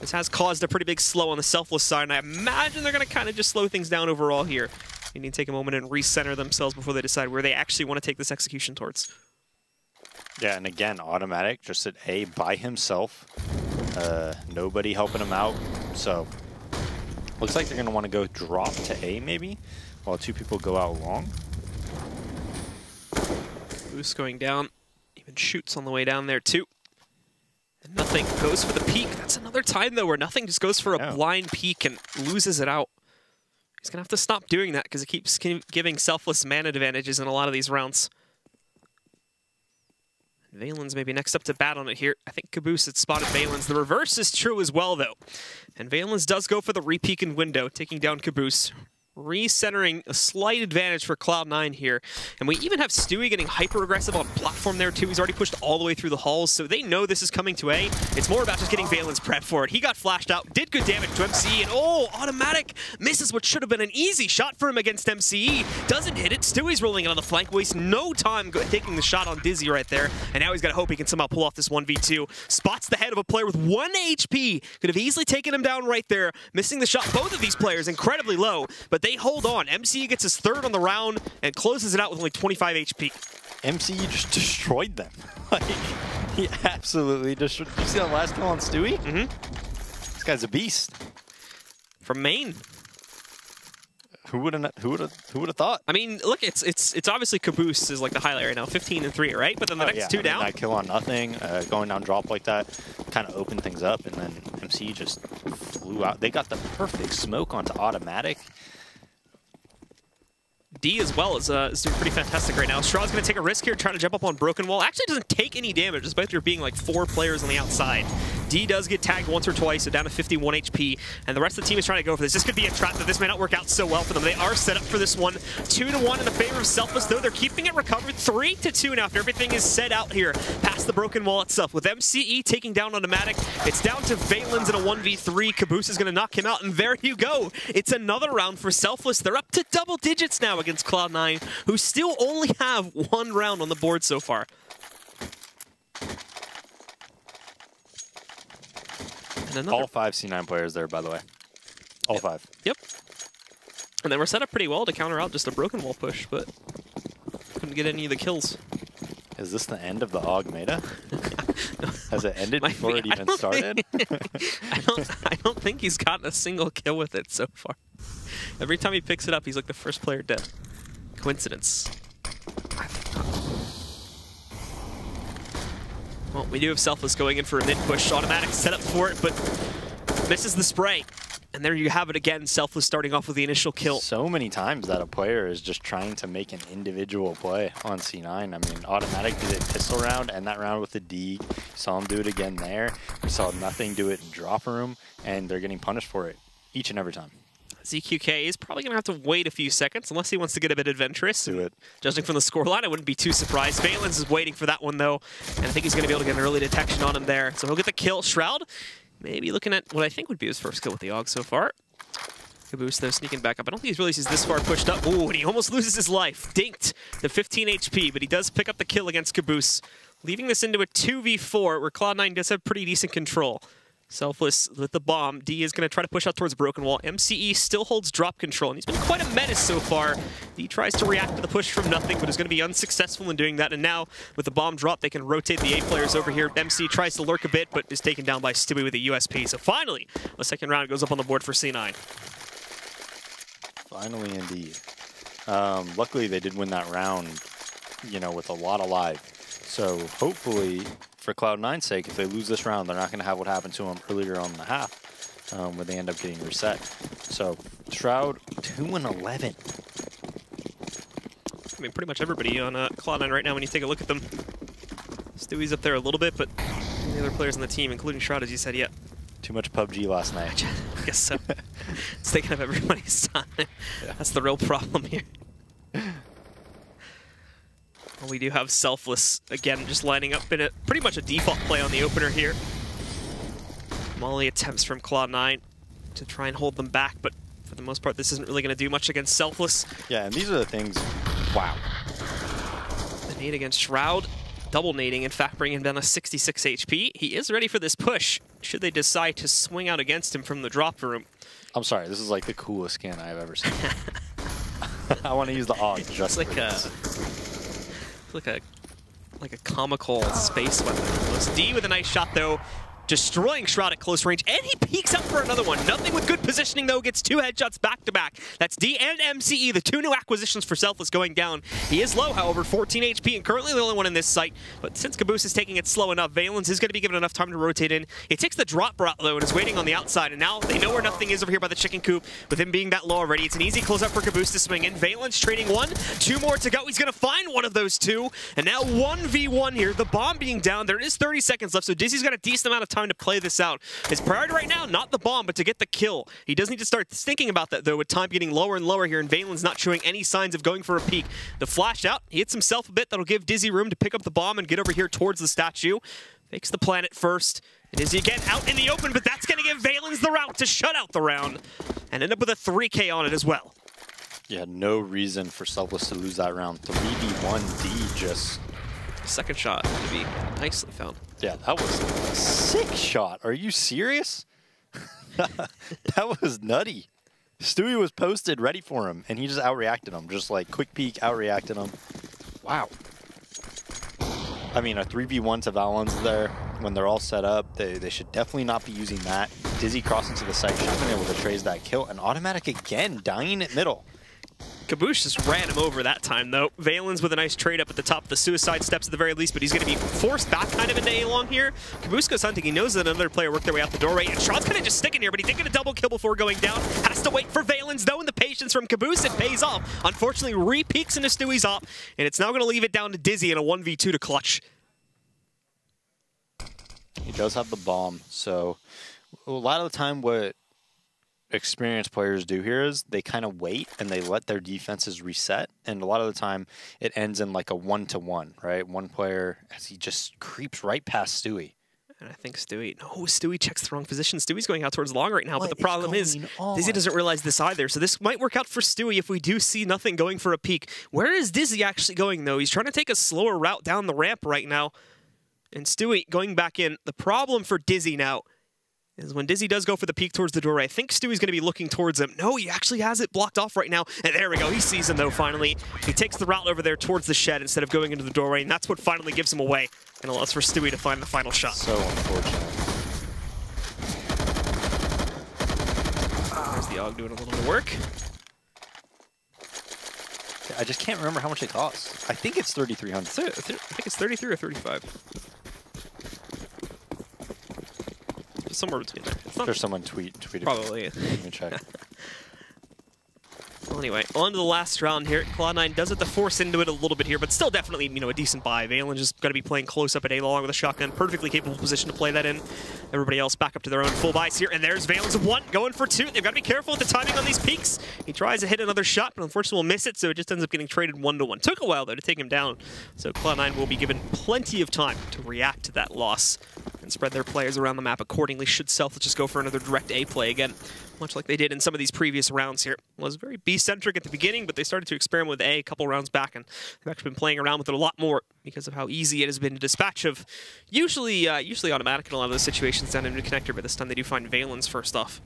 This has caused a pretty big slow on the Selfless side, and I imagine they're going to kind of just slow things down overall here. They need to take a moment and recenter themselves before they decide where they actually want to take this execution towards. Yeah, and again, Automatic just at A by himself. Nobody helping him out. So looks like they're going to want to go drop to A maybe, while two people go out long. Boost going down. Even shoots on the way down there too. And nothing goes for the peek. That's another time though where nothing just goes for a blind peek and loses it out. He's going to have to stop doing that because it keeps giving Selfless man advantages in a lot of these rounds. Valen's maybe next up to bat on it here. I think Caboose had spotted Valen's. The reverse is true as well, though. And Valen's does go for the re-peek in window, taking down Caboose. Recentering a slight advantage for Cloud9 here. And we even have Stewie getting hyper-aggressive on platform there, too. He's already pushed all the way through the halls, so they know this is coming to A. It's more about just getting Valen's prep for it. He got flashed out, did good damage to MCE, and oh, Automatic misses what should have been an easy shot for him against MCE. Doesn't hit it. Stewie's rolling it on the flank, wastes no time taking the shot on Dizzy right there. And now he's got to hope he can somehow pull off this 1v2. Spots the head of a player with 1 HP. Could have easily taken him down right there. Missing the shot. Both of these players incredibly low, but they hold on. MCE gets his third on the round and closes it out with only 25 HP. MCE just destroyed them. Like, he absolutely destroyed. Did you see that last kill on Stewie? Mm-hmm. This guy's a beast. From Maine. Who would have thought? I mean, look, it's obviously Caboose is like the highlight right now, 15 and 3, right? But then the next two down. That kill on nothing, going down drop like that, kind of opened things up, and then MCE just flew out. They got the perfect smoke onto Automatic. D as well is doing pretty fantastic right now. Straw's going to take a risk here, trying to jump up on Broken Wall. Actually doesn't take any damage, despite there being like 4 players on the outside. D does get tagged once or twice, so down to 51 HP, and the rest of the team is trying to go for this. This could be a trap that this may not work out so well for them. They are set up for this one. 2-1 in the favor of Selfless, though. They're keeping it recovered. 3-2 now after everything is set out here past the Broken Wall itself. With MCE taking down Automatic, it's down to Valen's in a 1v3. Caboose is going to knock him out, and there you go. It's another round for Selfless. They're up to double digits now against Cloud9, who still only have 1 round on the board so far. All 5 C9 players there, by the way. All 5. Yep. And they were set up pretty well to counter out just a Broken Wall push, but couldn't get any of the kills. Is this the end of the AUG meta? Has it ended before it even started? I don't think he's gotten a single kill with it so far. Every time he picks it up, he's like the first player dead. Coincidence. Well, we do have Selfless going in for a mid-push. Automatic set up for it, but misses the spray. And there you have it again, Selfless starting off with the initial kill. So many times that a player is just trying to make an individual play on C9. I mean, Automatic did it pistol round and that round with the D. You saw him do it again there. We saw nothing do it in drop room, and they're getting punished for it each and every time. ZQK is probably going to have to wait a few seconds unless he wants to get a bit adventurous. Do it. Judging from the scoreline, I wouldn't be too surprised. Valen's is waiting for that one, though, and I think he's going to be able to get an early detection on him there. So he'll get the kill. Shroud, maybe looking at what I think would be his first kill with the AUG so far. Caboose, though, sneaking back up. I don't think he's realized he's this far pushed up. Ooh, and he almost loses his life. Dinked to 15 HP, but he does pick up the kill against Caboose, leaving this into a 2v4 where Cloud9 does have pretty decent control. Selfless with the bomb. D is going to try to push out towards Broken Wall. MCE still holds drop control, and he's been quite a menace so far. D tries to react to the push from nothing, but is going to be unsuccessful in doing that. And now, with the bomb drop, they can rotate the A players over here. MC tries to lurk a bit, but is taken down by Stewie with a USP. So finally, the second round goes up on the board for C9. Finally, indeed. Luckily, they did win that round, you know, with a lot of live. So hopefully, for Cloud9's sake, if they lose this round, they're not going to have what happened to them earlier on in the half, where they end up getting reset. So Shroud 2-11. I mean, pretty much everybody on Cloud9 right now, when you take a look at them. Stewie's up there a little bit, but the other players on the team, including Shroud, as you said, yeah. Too much PUBG last night. I guess so. It's taking up everybody's time. Yeah. That's the real problem here. Well, we do have Selfless, again, just lining up in pretty much a default play on the opener here. Molly attempts from Cloud9 to try and hold them back, but for the most part, this isn't really going to do much against Selfless. Yeah, and these are the things, wow. The nade against Shroud, double nading, in fact, bringing him down to 66 HP. He is ready for this push, should they decide to swing out against him from the drop room. I'm sorry, this is like the coolest skin I've ever seen. I want to use the AUG just like a comical space weapon. Almost. D with a nice shot though, destroying Shroud at close range, and he peeks up for another one. Nothing with good positioning though, gets 2 headshots back to back. That's D and MCE, the 2 new acquisitions for Selfless going down. He is low, however, 14 HP, and currently the only one in this site. But since Caboose is taking it slow enough, Valens is going to be given enough time to rotate in. He takes the drop route though, and is waiting on the outside, and now they know where nothing is over here by the chicken coop. With him being that low already, it's an easy close-up for Caboose to swing in. Valens trading 1, 2 more to go. He's going to find one of those 2, and now 1v1 here. The bomb being down, there is 30 seconds left, so Dizzy's got a decent amount of time to play this out. His priority right now, not the bomb, but to get the kill. He does need to start thinking about that, though, with time getting lower and lower here, and Valen's not showing any signs of going for a peek. The flash out, he hits himself a bit. That'll give Dizzy room to pick up the bomb and get over here towards the statue. Fakes the planet first. And Dizzy again out in the open, but that's going to give Valens the route to shut out the round and end up with a 3K on it as well. Yeah, no reason for Selfless to lose that round. 3v1D just... Second shot to be nicely found. Yeah, that was a sick shot. Are you serious? That was nutty. Stewie was posted ready for him, and he just outreacted him. Just like quick peek, outreacted him. Wow. I mean, a 3v1 to Valens there when they're all set up. They should definitely not be using that. Dizzy crossing to the site, should have been able to trace that kill. And automatic again, dying at middle. Caboose just ran him over that time, though. Valens with a nice trade up at the top of the suicide steps at the very least, but he's going to be forced back kind of into A-long here. Caboose goes hunting. He knows that another player worked their way out the doorway, and Shroud's kind of just sticking here, but he did get a double kill before going down. Has to wait for Valens, though, and the patience from Caboose, it pays off. Unfortunately, re-peeks into Stewie's op, and it's now going to leave it down to Dizzy in a 1v2 to clutch. He does have the bomb, so a lot of the time what experienced players do here is they kind of wait and they let their defenses reset, and a lot of the time it ends in like a 1-to-1, right? One player, as he just creeps right past Stewie. And I think Stewie checks the wrong position. Stewie's going out towards long right now, but the problem is Dizzy doesn't realize this either, so this might work out for Stewie if we do see nothing going for a peek. Where is Dizzy actually going, though? He's trying to take a slower route down the ramp right now, and Stewie going back in. The problem for Dizzy now is when Dizzy does go for the peek towards the doorway, I think Stewie's going to be looking towards him. No, he actually has it blocked off right now. And there we go. He sees him, though, finally. He takes the route over there towards the shed instead of going into the doorway, and that's what finally gives him away and allows for Stewie to find the final shot. So unfortunate. There's the AUG doing a little bit of work. I just can't remember how much it costs. I think it's 3,300. I think it's 33 or 35. Somewhere between there. There's someone tweeted. Probably. Let me check. Well, anyway, on to the last round here. Cloud9 does have to force into it a little bit here, but still definitely, a decent buy. Valen just got to be playing close up at A-long with a shotgun. Perfectly capable position to play that in. Everybody else back up to their own full buys here, and there's Valens of 1 going for 2. They've got to be careful with the timing on these peaks. He tries to hit another shot, but unfortunately will miss it, so it just ends up getting traded 1-to-1. Took a while, though, to take him down, so Cloud9 will be given plenty of time to react to that loss and spread their players around the map accordingly. Should Selfless just go for another direct A play again, much like they did in some of these previous rounds here. It was very B-centric at the beginning, but they started to experiment with A couple rounds back, and they've actually been playing around with it a lot more because of how easy it has been to dispatch of usually automatic in a lot of those situations down into the connector, but this time they do find Valens first off.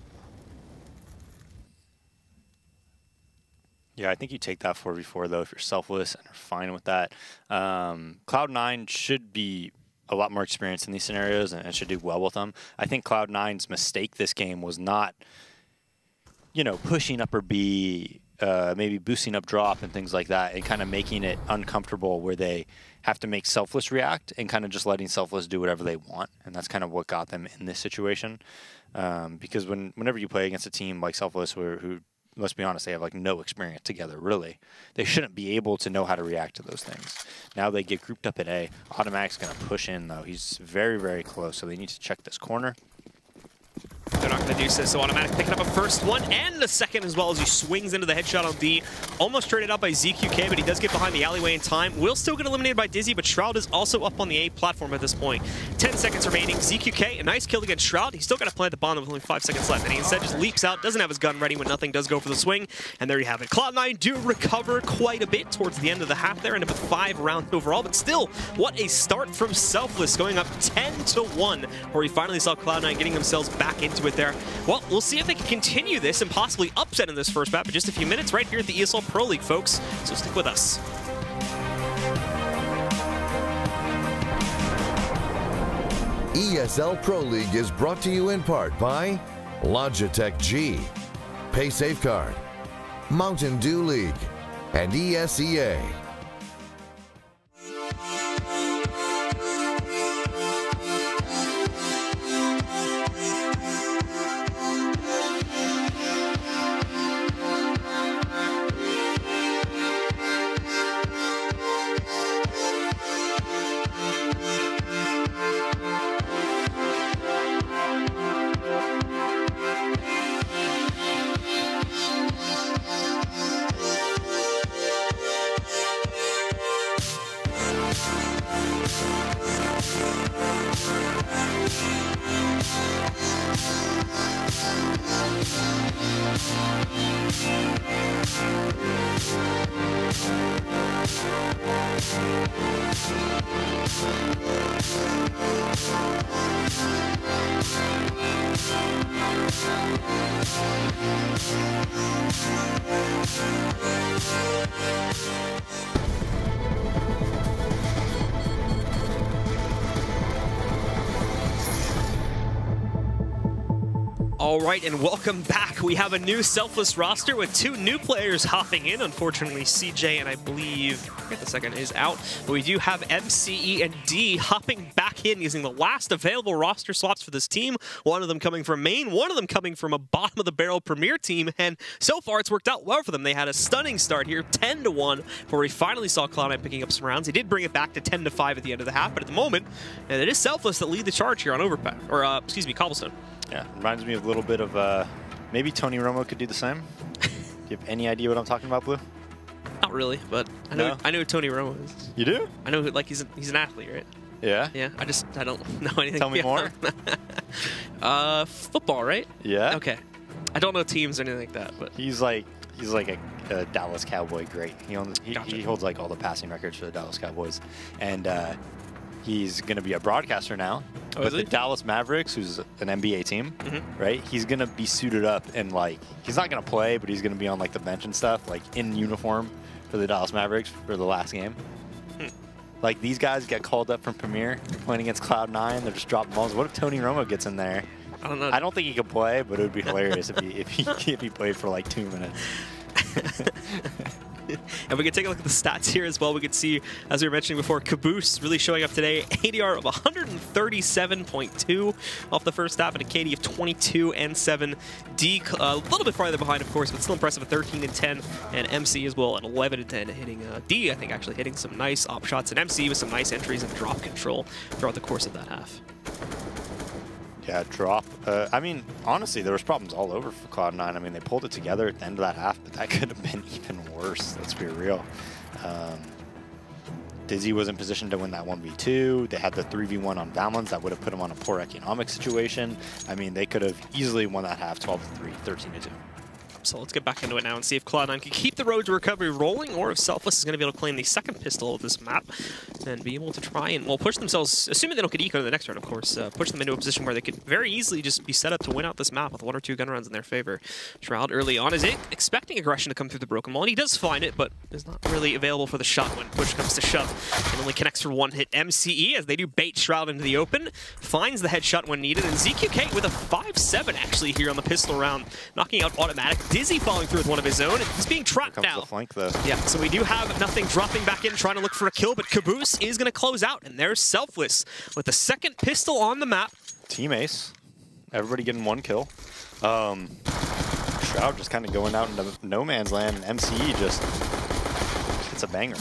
Yeah, I think you take that 4v4, though, if you're Selfless and are fine with that. Cloud9 should be a lot more experienced in these scenarios and should do well with them. I think Cloud9's mistake this game was not, pushing upper B, maybe boosting up drop and things like that, and kind of making it uncomfortable where they have to make Selfless react and kind of just letting Selfless do whatever they want. And that's kind of what got them in this situation. Because whenever you play against a team like Selfless who, let's be honest, they have like no experience together, really. They shouldn't be able to know how to react to those things. Now they get grouped up at A. Automatic's going to push in, though. He's very, very close, so they need to check this corner. They're not going to do so. Automatic picking up a first one and a second as well as he swings into the headshot on D. Almost traded out by ZQK, but he does get behind the alleyway in time. Will still get eliminated by Dizzy, but Shroud is also up on the A platform at this point. 10 seconds remaining. ZQK, a nice kill against Shroud. He's still got to plant the bomb with only 5 seconds left, and he instead just leaps out, doesn't have his gun ready when nothing does go for the swing, and there you have it. Cloud9 do recover quite a bit towards the end of the half there, end up with 5 rounds overall, but still, what a start from Selfless, going up 10-1, where we finally saw Cloud9 getting themselves back into it there. Well, we'll see if they can continue this and possibly upset in this first map in just a few minutes right here at the ESL Pro League, folks. So stick with us. ESL Pro League is brought to you in part by Logitech G, Pay Safeguard, Mountain Dew League, and ESEA. All right, and welcome back. We have a new Selfless roster with 2 new players hopping in. Unfortunately, CJ and I believe, I forget the second, is out. But we do have MCE and D hopping back in using the last available roster slots for this team. One of them coming from main, one of them coming from a bottom-of-the-barrel premier team. And so far, it's worked out well for them. They had a stunning start here, 10-1, where we finally saw Cloud9 picking up some rounds. He did bring it back to 10-5 at the end of the half, but at the moment, it is Selfless that lead the charge here on Overpass, or excuse me, Cobblestone. Yeah, reminds me of a little bit of maybe Tony Romo could do the same. Do you have any idea what I'm talking about, Blue? Not really, but I know who Tony Romo is. You do? I know who, like he's an athlete, right? Yeah. Yeah. I don't know anything. Tell me more. Football, right? Yeah. Okay. I don't know teams or anything like that, but He's like a Dallas Cowboy great. He holds like all the passing records for the Dallas Cowboys, and he's going to be a broadcaster now. Oh, but the Dallas Mavericks, who's an NBA team, right? He's going to be suited up and like, he's not going to play, but he's going to be on like the bench and stuff, like in uniform for the Dallas Mavericks for the last game. Like these guys get called up from Premier, playing against Cloud9, they're just dropping balls. What if Tony Romo gets in there? I don't know. I don't think he could play, but it would be hilarious if he played for like 2 minutes. And we can take a look at the stats here as well. We could see, as we were mentioning before, Caboose really showing up today. ADR of 137.2 off the first half, and a KD of 22 and 7. D a little bit farther behind, of course, but still impressive at 13 and 10. And MC as well at 11 and 10, hitting D, I think, actually hitting some nice op shots, and MC with some nice entries and drop control throughout the course of that half. Yeah, drop. I mean, honestly, there was problems all over for Cloud9. I mean, they pulled it together at the end of that half, but that could have been even worse. Let's be real. Dizzy was in position to win that 1v2. They had the 3v1 on Valens. That would have put them on a poor economic situation. I mean, they could have easily won that half 12-3, 13-2. So let's get back into it now and see if Cloud9 can keep the road to recovery rolling, or if Selfless is going to be able to claim the second pistol of this map and be able to try and, well, push themselves, assuming they don't get eco in the next round, of course, push them into a position where they could very easily just be set up to win out this map with 1 or 2 gun runs in their favor. Shroud early on is expecting aggression to come through the broken wall, and he does find it, but is not really available for the shot when push comes to shove, and only connects for 1 hit. MCE, as they do bait Shroud into the open, finds the headshot when needed, and ZQK with a 5-7 actually here on the pistol round, knocking out automatic. Dizzy falling through with one of his own, and he's being trapped now. The flank, though. Yeah, so we do have nothing dropping back in, trying to look for a kill, but Caboose is going to close out, and there's Selfless with the second pistol on the map. Team ace. Everybody getting 1 kill. Shroud just kind of going out into no man's land, and MCE just hits a banger.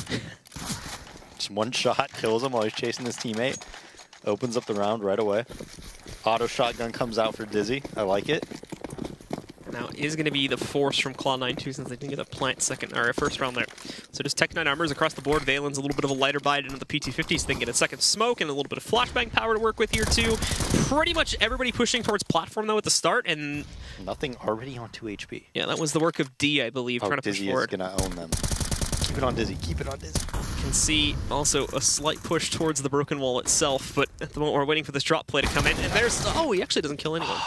Just 1 shot kills him while he's chasing his teammate. Opens up the round right away. Auto shotgun comes out for Dizzy. I like it. Now it is going to be the force from Cloud9 too, since they didn't get a plant second or first round there. So just Tech 9 armors across the board. Valen's a little bit of a lighter bite into the PT50, so they can get a second smoke and a little bit of flashbang power to work with here too. Pretty much everybody pushing towards platform though at the start, and nothing already on 2 HP. Yeah, that was the work of D, I believe, trying to push forward. Dizzy is gonna own them. Keep it on Dizzy. Keep it on Dizzy. Can see also a slight push towards the broken wall itself, but at the moment we're waiting for this drop play to come in, and there's he actually doesn't kill anyone.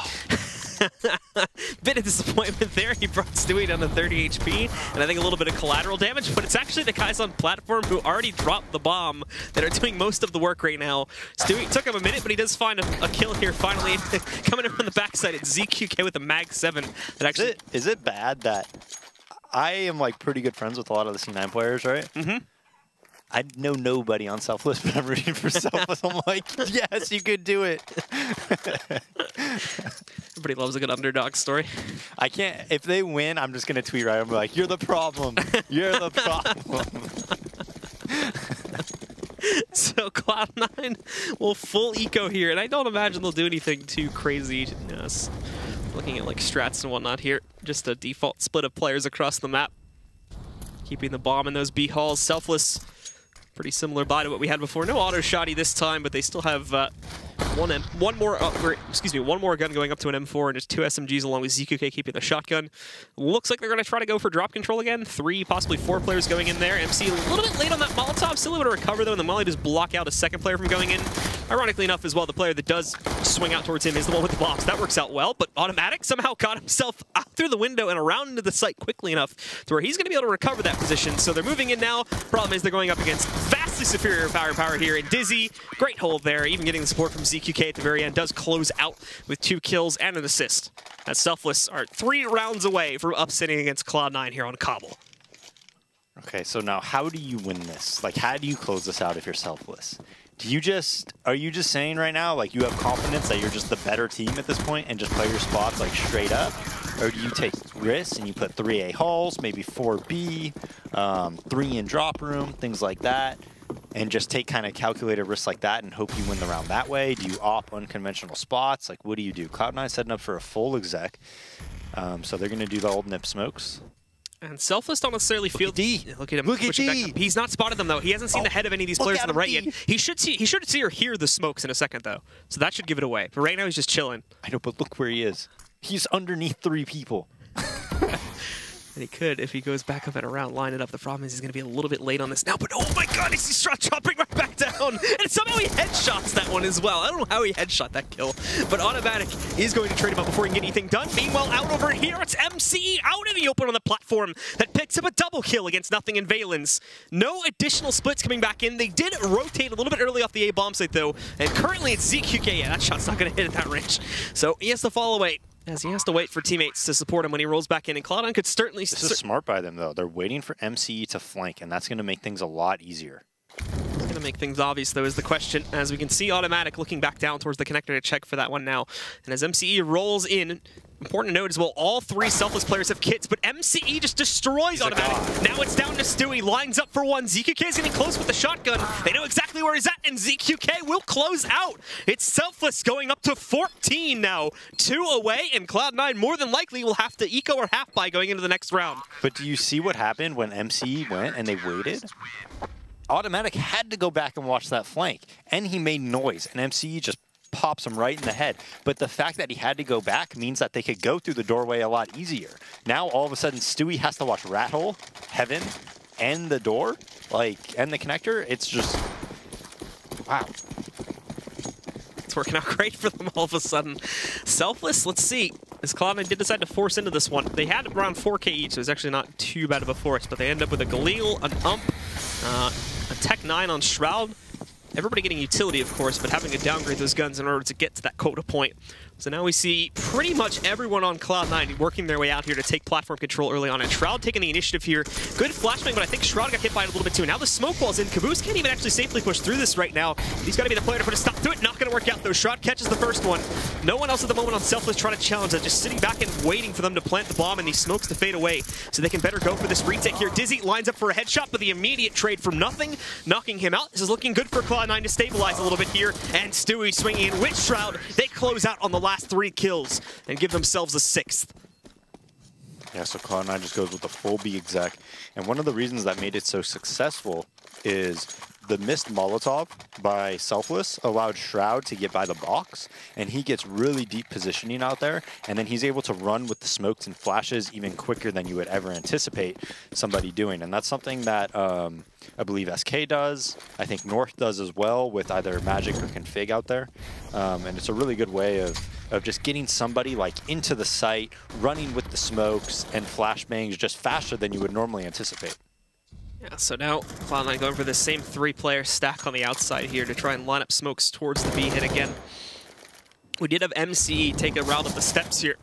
Bit of disappointment there. He brought Stewie down to 30 HP, and I think a little bit of collateral damage, but it's actually the guys on platform who already dropped the bomb that are doing most of the work right now. Stewie took him a minute, but he does find a kill here finally. Coming in from the backside, it's ZQK with a Mag 7. That actually is it bad that I am like pretty good friends with a lot of the C9 players, right? Mm-hmm. I know nobody on Selfless, but I'm rooting for Selfless. I'm like, yes, you could do it. Everybody loves a good underdog story. I can't. If they win, I'm just gonna tweet right. I'm like, you're the problem. You're the problem. So Cloud9 will full eco here, and I don't imagine they'll do anything too crazy. Yes. Looking at like strats and whatnot here, just a default split of players across the map, keeping the bomb in those B halls. Selfless. Pretty similar buy to what we had before. No auto shotty this time, but they still have one more gun going up to an M4 and just 2 SMGs along with ZQK keeping the shotgun. Looks like they're going to try to go for drop control again. 3, possibly 4 players going in there. MC a little bit late on that Molotov, still able to recover though, and the Molly does block out a second player from going in. Ironically enough as well, the player that does swing out towards him is the one with the bombs. That works out well, but Automatic somehow got himself out through the window and around into the site quickly enough to where he's going to be able to recover that position. So they're moving in now. Problem is they're going up against vastly superior power here, and Dizzy, great hold there, even getting the support from ZQK at the very end, does close out with 2 kills and an assist. As Selfless are 3 rounds away from upsetting against Cloud9 here on Cbble. Okay, so now how do you win this? Like, how do you close this out if you're Selfless? Are you just saying right now, like, you have confidence that you're just the better team at this point and just play your spots, like, straight up? Or do you take risks and you put 3A halls, maybe 4B, 3 in drop room, things like that, and just take kind of calculated risks like that and hope you win the round that way? Do you opt unconventional spots? Like, what do you do? Cloud9 setting up for a full exec, so they're going to do the old nip smokes. And Selfless don't necessarily feel... Look at him. Look at D. He's not spotted them, though. He hasn't seen the head of any of these players on the right yet. He should see or hear the smokes in a second, though. So that should give it away. But right now, he's just chilling. I know, but look where he is. He's underneath 3 people. And he could, if he goes back up and around, line it up. The problem is he's going to be a little bit late on this now. But oh my god, he's chopping right back down. And somehow he headshots that one as well. I don't know how he headshot that kill. But Automatic is going to trade him up before he can get anything done. Meanwhile, out over here, it's MC out in the open on the platform that picks up a double kill against Nothing and Valens. No additional splits coming back in. They did rotate a little bit early off the A bomb site, though. And currently it's ZQK. Yeah, that shot's not going to hit at that range. So he has to fall away, as he has to wait for teammates to support him when he rolls back in, and Cloud9 could certainly... This is smart by them, though. They're waiting for MCE to flank, and that's going to make things a lot easier. It's going to make things obvious, though, is the question. As we can see, Automatic looking back down towards the connector to check for that one now. And as MCE rolls in, important to note as well, all 3 Selfless players have kits, but MCE just destroys Automatic. Now it's down to Stewie, lines up for one. ZQK is getting close with the shotgun. They know exactly where he's at, and ZQK will close out. It's Selfless going up to 14 now. 2 away, and Cloud9 more than likely will have to eco or half by going into the next round. But do you see what happened when MCE went and they waited? Automatic had to go back and watch that flank, and he made noise, and MCE just pops him right in the head. But the fact that he had to go back means that they could go through the doorway a lot easier. Now, all of a sudden, Stewie has to watch Rat Hole, Heaven, and the door, and the connector. It's just, wow. It's working out great for them all of a sudden. Selfless, let's see. As Cloud9 did decide to force into this one. They had around 4K each, so it's actually not too bad of a force, but they end up with a Galil, an Ump, a Tech 9 on Shroud. Everybody getting utility, of course, but having to downgrade those guns in order to get to that quota point. So now we see pretty much everyone on Cloud9 working their way out here to take platform control early on. And Shroud taking the initiative here. Good flashbang, but I think Shroud got hit by it a little bit too. Now the smoke wall's in. Caboose can't even actually safely push through this right now. He's got to be the player to put a stop to it. Not going to work out though. Shroud catches the first one. No one else at the moment on Selfless trying to challenge that. Just sitting back and waiting for them to plant the bomb and these smokes to fade away. So they can better go for this retake here. Dizzy lines up for a headshot, but the immediate trade from nothing, knocking him out. This is looking good for Cloud9 to stabilize a little bit here. And Stewie swinging in with Shroud. They close out on the last 3 kills and give themselves a 6th. Yeah, so Cloud9 just goes with the full B exec. And one of the reasons that made it so successful is the missed Molotov by Selfless allowed Shroud to get by the box, and he gets really deep positioning out there, and then he's able to run with the smokes and flashes even quicker than you would ever anticipate somebody doing. And that's something that I believe SK does. I think North does as well with either Magic or Config out there. And it's a really good way of just getting somebody like into the site, running with the smokes and flashbangs just faster than you would normally anticipate. Yeah, so now Cloud9 going for the same 3-player stack on the outside here to try and line up smokes towards the B hit again. We did have MCE take a route up the steps here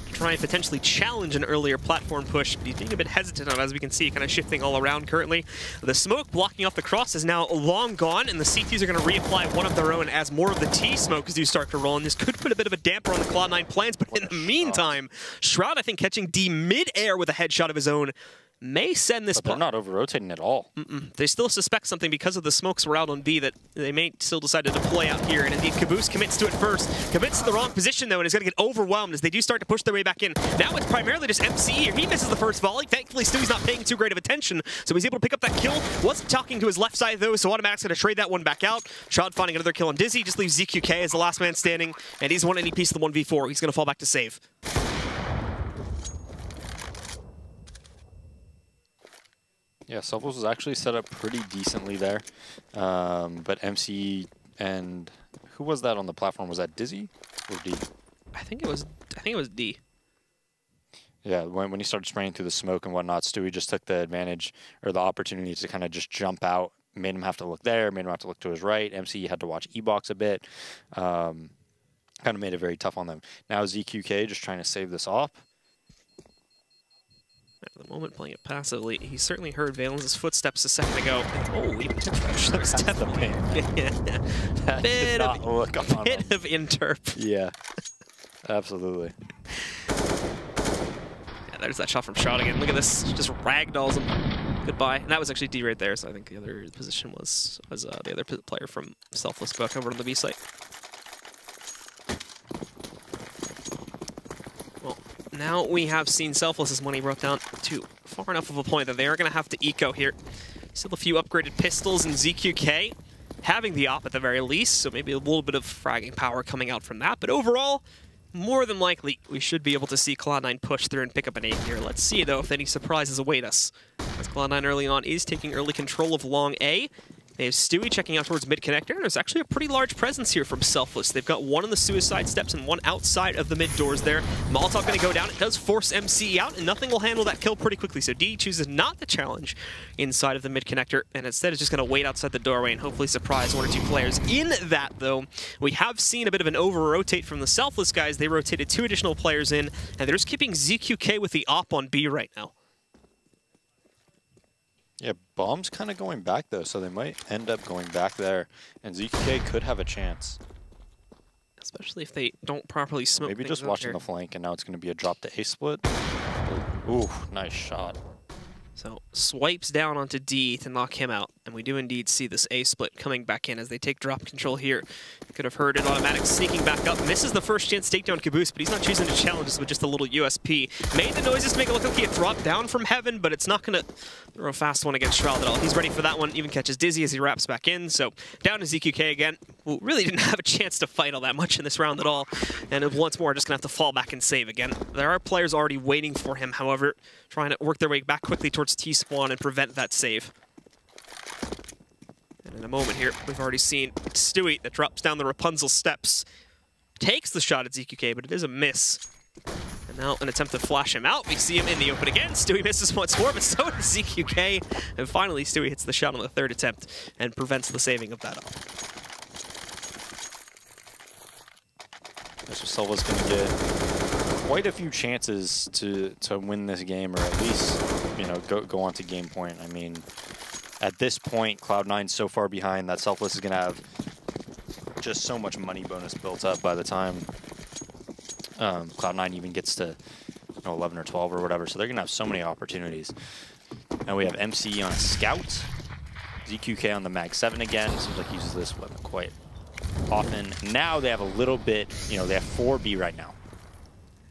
to try and potentially challenge an earlier platform push, but he's being a bit hesitant on, as we can see, kind of shifting all around currently. The smoke blocking off the cross is now long gone, and the C2s are going to reapply one of their own as more of the T smokes do start to roll, and this could put a bit of a damper on the Cloud9 plans, but in the meantime, Shroud, I think, catching D mid-air with a headshot of his own, may send this. But they're not over-rotating at all. They still suspect something because of the smokes were out on B that they may still decide to deploy out here. And indeed, Caboose commits to it first. Commits to the wrong position, though, and is going to get overwhelmed as they do start to push their way back in. Now it's primarily just MCE. He misses the first volley. Thankfully, Stewie's not paying too great of attention, so he's able to pick up that kill. Wasn't talking to his left side, though, so Automatic's going to trade that one back out. Shroud finding another kill on Dizzy. Just leaves ZQK as the last man standing, and he's won any piece of the 1v4. He's going to fall back to save. Yeah, Selfless was actually set up pretty decently there, but MC and who was that on the platform? Was that Dizzy or D? I think it was D. Yeah, when he started spraying through the smoke and whatnot, Stewie just took the advantage or the opportunity to kind of just jump out, made him have to look there, made him have to look to his right. MC had to watch E-Box a bit, kind of made it very tough on them. Now ZQK just trying to save this off. At the moment, playing it passively, he certainly heard Valen's footsteps a second ago. Oh, he that was definitely That did not look up on bit of interp. Yeah, absolutely. Yeah, there's that shot from Shroud again. Look at this, just ragdolls him. Goodbye. And that was actually D right there, so I think the other position was the other player from Selfless back over on the B site. Now we have seen Selfless's money brought down to far enough of a point that they are going to have to eco here. Still a few upgraded pistols and ZQK having the op at the very least, so maybe a little bit of fragging power coming out from that. But overall, more than likely, we should be able to see Cloud9 push through and pick up an 8 here. Let's see, though, if any surprises await us. As Cloud9 early on is taking early control of long A. They have Stewie checking out towards mid-connector, and there's actually a pretty large presence here from Selfless. They've got one on the suicide steps and one outside of the mid doors there. Molotov going to go down. It does force MCE out, and nothing will handle that kill pretty quickly. So D chooses not to challenge inside of the mid-connector, and instead is just going to wait outside the doorway and hopefully surprise 1 or 2 players. In that, though, we have seen a bit of an over-rotate from the Selfless guys. They rotated 2 additional players in, and they're just keeping ZQK with the op on B right now. Yeah, Bomb's kind of going back, though, so they might end up going back there. And ZK could have a chance. Especially if they don't properly smoke. Maybe just watching the flank, and now it's going to be a drop to A split. Ooh, nice shot. So swipes down onto D to knock him out, and we do indeed see this A split coming back in as they take drop control here. You could have heard it. Automatic sneaking back up. Misses the first chance takedown Caboose, but he's not choosing to challenge us with just a little USP. Made the noises to make it look like he had dropped down from heaven, but it's not going to throw a fast one against Shroud at all. He's ready for that one, even catches Dizzy as he wraps back in. So down to ZQK again, who really didn't have a chance to fight all that much in this round at all, and once more just going to have to fall back and save again. There are players already waiting for him, however, trying to work their way back quickly towards T-spawn and prevent that save. And in a moment here, we've already seen Stewie that drops down the Rapunzel steps. Takes the shot at ZQK, but it is a miss. And now an attempt to flash him out. We see him in the open again. Stewie misses once more, but so does ZQK. And finally, Stewie hits the shot on the 3rd attempt and prevents the saving of that up. So Selfless going to get quite a few chances to win this game, or at least, you know, go on to game point. I mean, at this point, Cloud9's so far behind that Selfless is going to have just so much money bonus built up by the time Cloud9 even gets to 11 or 12 or whatever. So they're going to have so many opportunities. Now we have MC on a Scout. ZQK on the Mag 7 again. Seems like he uses this weapon quite often. Now they have a little bit, you know, they have 4B right now.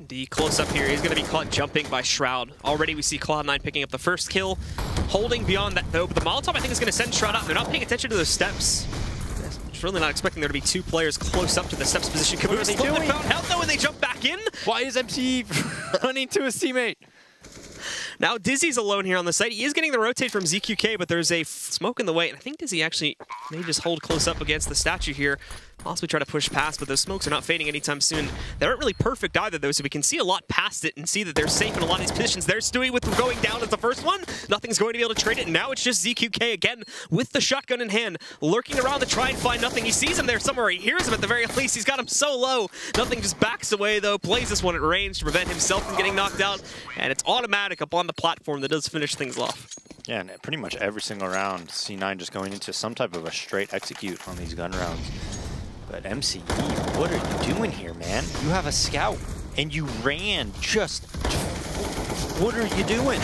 The close-up here is going to be caught jumping by Shroud. Already we see Cloud9 picking up the first kill. Holding beyond that, though, but the Molotov, I think, is going to send Shroud up. They're not paying attention to those steps. Just really not expecting there to be 2 players close up to the steps position. Caboose doing? Found health, though, and they jump back in. Why is MC running to his teammate? Now Dizzy's alone here on the site. He is getting the rotate from ZQK, but there's a smoke in the way. And I think Dizzy actually may just hold close up against the statue here. Possibly try to push past, but those smokes are not fading anytime soon. They aren't really perfect either, though, so we can see a lot past it and see that they're safe in a lot of these positions. There's Stewie with going down as the first one. Nothing's going to be able to trade it, and now it's just ZQK again with the shotgun in hand, lurking around to try and find Nothing. He sees him there somewhere. He hears him at the very least. He's got him so low. Nothing just backs away, though, plays this one at range to prevent himself from getting knocked out, and it's automatic up on the platform that does finish things off. Yeah, and pretty much every single round, C9 just going into some type of a straight execute on these gun rounds. But MCE, what are you doing here, man? You have a Scout, and you ran just... What are you doing?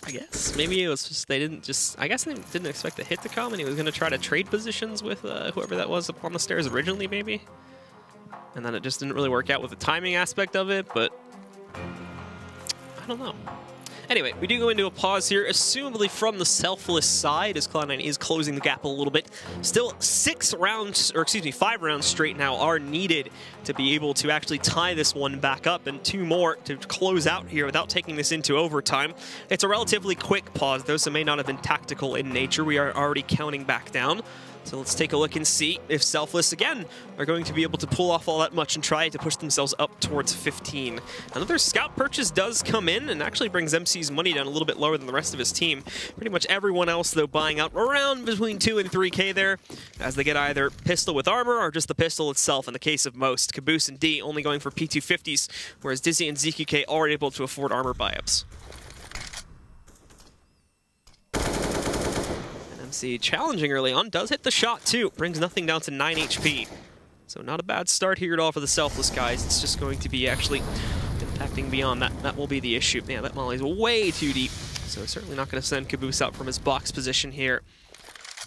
I guess. Maybe it was just, they didn't just... I guess they didn't expect the hit to come, and he was going to try to trade positions with whoever that was up on the stairs originally, maybe. And then it just didn't really work out with the timing aspect of it, but... I don't know. Anyway, we do go into a pause here, assumably from the Selfless side, as Cloud9 is closing the gap a little bit. Still 5 rounds straight now are needed to be able to actually tie this one back up, and 2 more to close out here without taking this into overtime. It's a relatively quick pause, though, so may not have been tactical in nature. We are already counting back down. So let's take a look and see if Selfless, again, are going to be able to pull off all that much and try to push themselves up towards 15. Another Scout purchase does come in and actually brings MC's money down a little bit lower than the rest of his team. Pretty much everyone else, though, buying out around between 2 and 3K there, as they get either pistol with armor or just the pistol itself in the case of most. Caboose and D only going for P250s, whereas Dizzy and ZQK are able to afford armor buy-ups. MC challenging early on, does hit the shot too, brings Nothing down to 9 HP. So not a bad start here at all for the Selfless guys. It's just going to be actually impacting beyond that. That will be the issue. Yeah, that molly's way too deep, so certainly not going to send Caboose out from his box position here.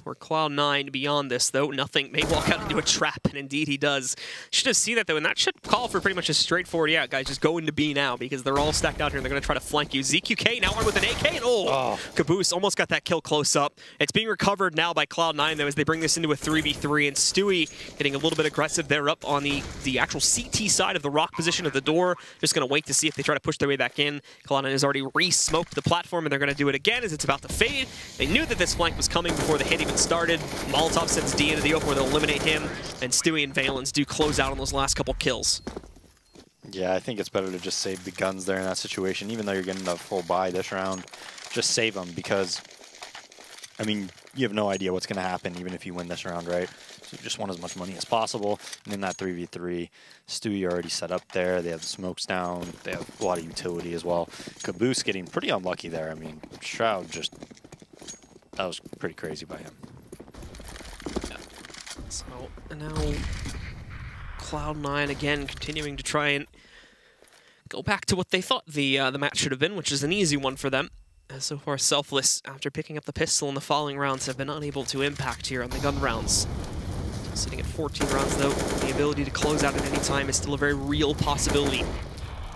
For Cloud9 beyond this, though, Nothing may walk out into a trap, and indeed he does. Should have seen that, though, and that should call for pretty much a straightforward, yeah, guys, just go into B now, because they're all stacked out here, and they're going to try to flank you. ZQK now armed with an AK, and Caboose almost got that kill close up. It's being recovered now by Cloud9, though, as they bring this into a 3v3, and Stewie getting a little bit aggressive there up on the actual CT side of the rock position of the door. Just going to wait to see if they try to push their way back in. Cloud9 has already re-smoked the platform, and they're going to do it again as it's about to fade. They knew that this flank was coming before the hit even started. Molotov sends D into the open where they'll eliminate him, and Stewie and Valens do close out on those last couple kills. Yeah, I think it's better to just save the guns there in that situation, even though you're getting a full buy this round. Just save them, because, I mean, you have no idea what's going to happen even if you win this round, right? So you just want as much money as possible. And in that 3v3, Stewie already set up there. They have the smokes down. They have a lot of utility as well. Caboose getting pretty unlucky there. I mean, Shroud just... That was pretty crazy by him. Yeah. So now Cloud9 again continuing to try and go back to what they thought the match should have been, which is an easy one for them. As so far, Selfless, after picking up the pistol in the following rounds, have been unable to impact here on the gun rounds. Sitting at 14 rounds, though, the ability to close out at any time is still a very real possibility.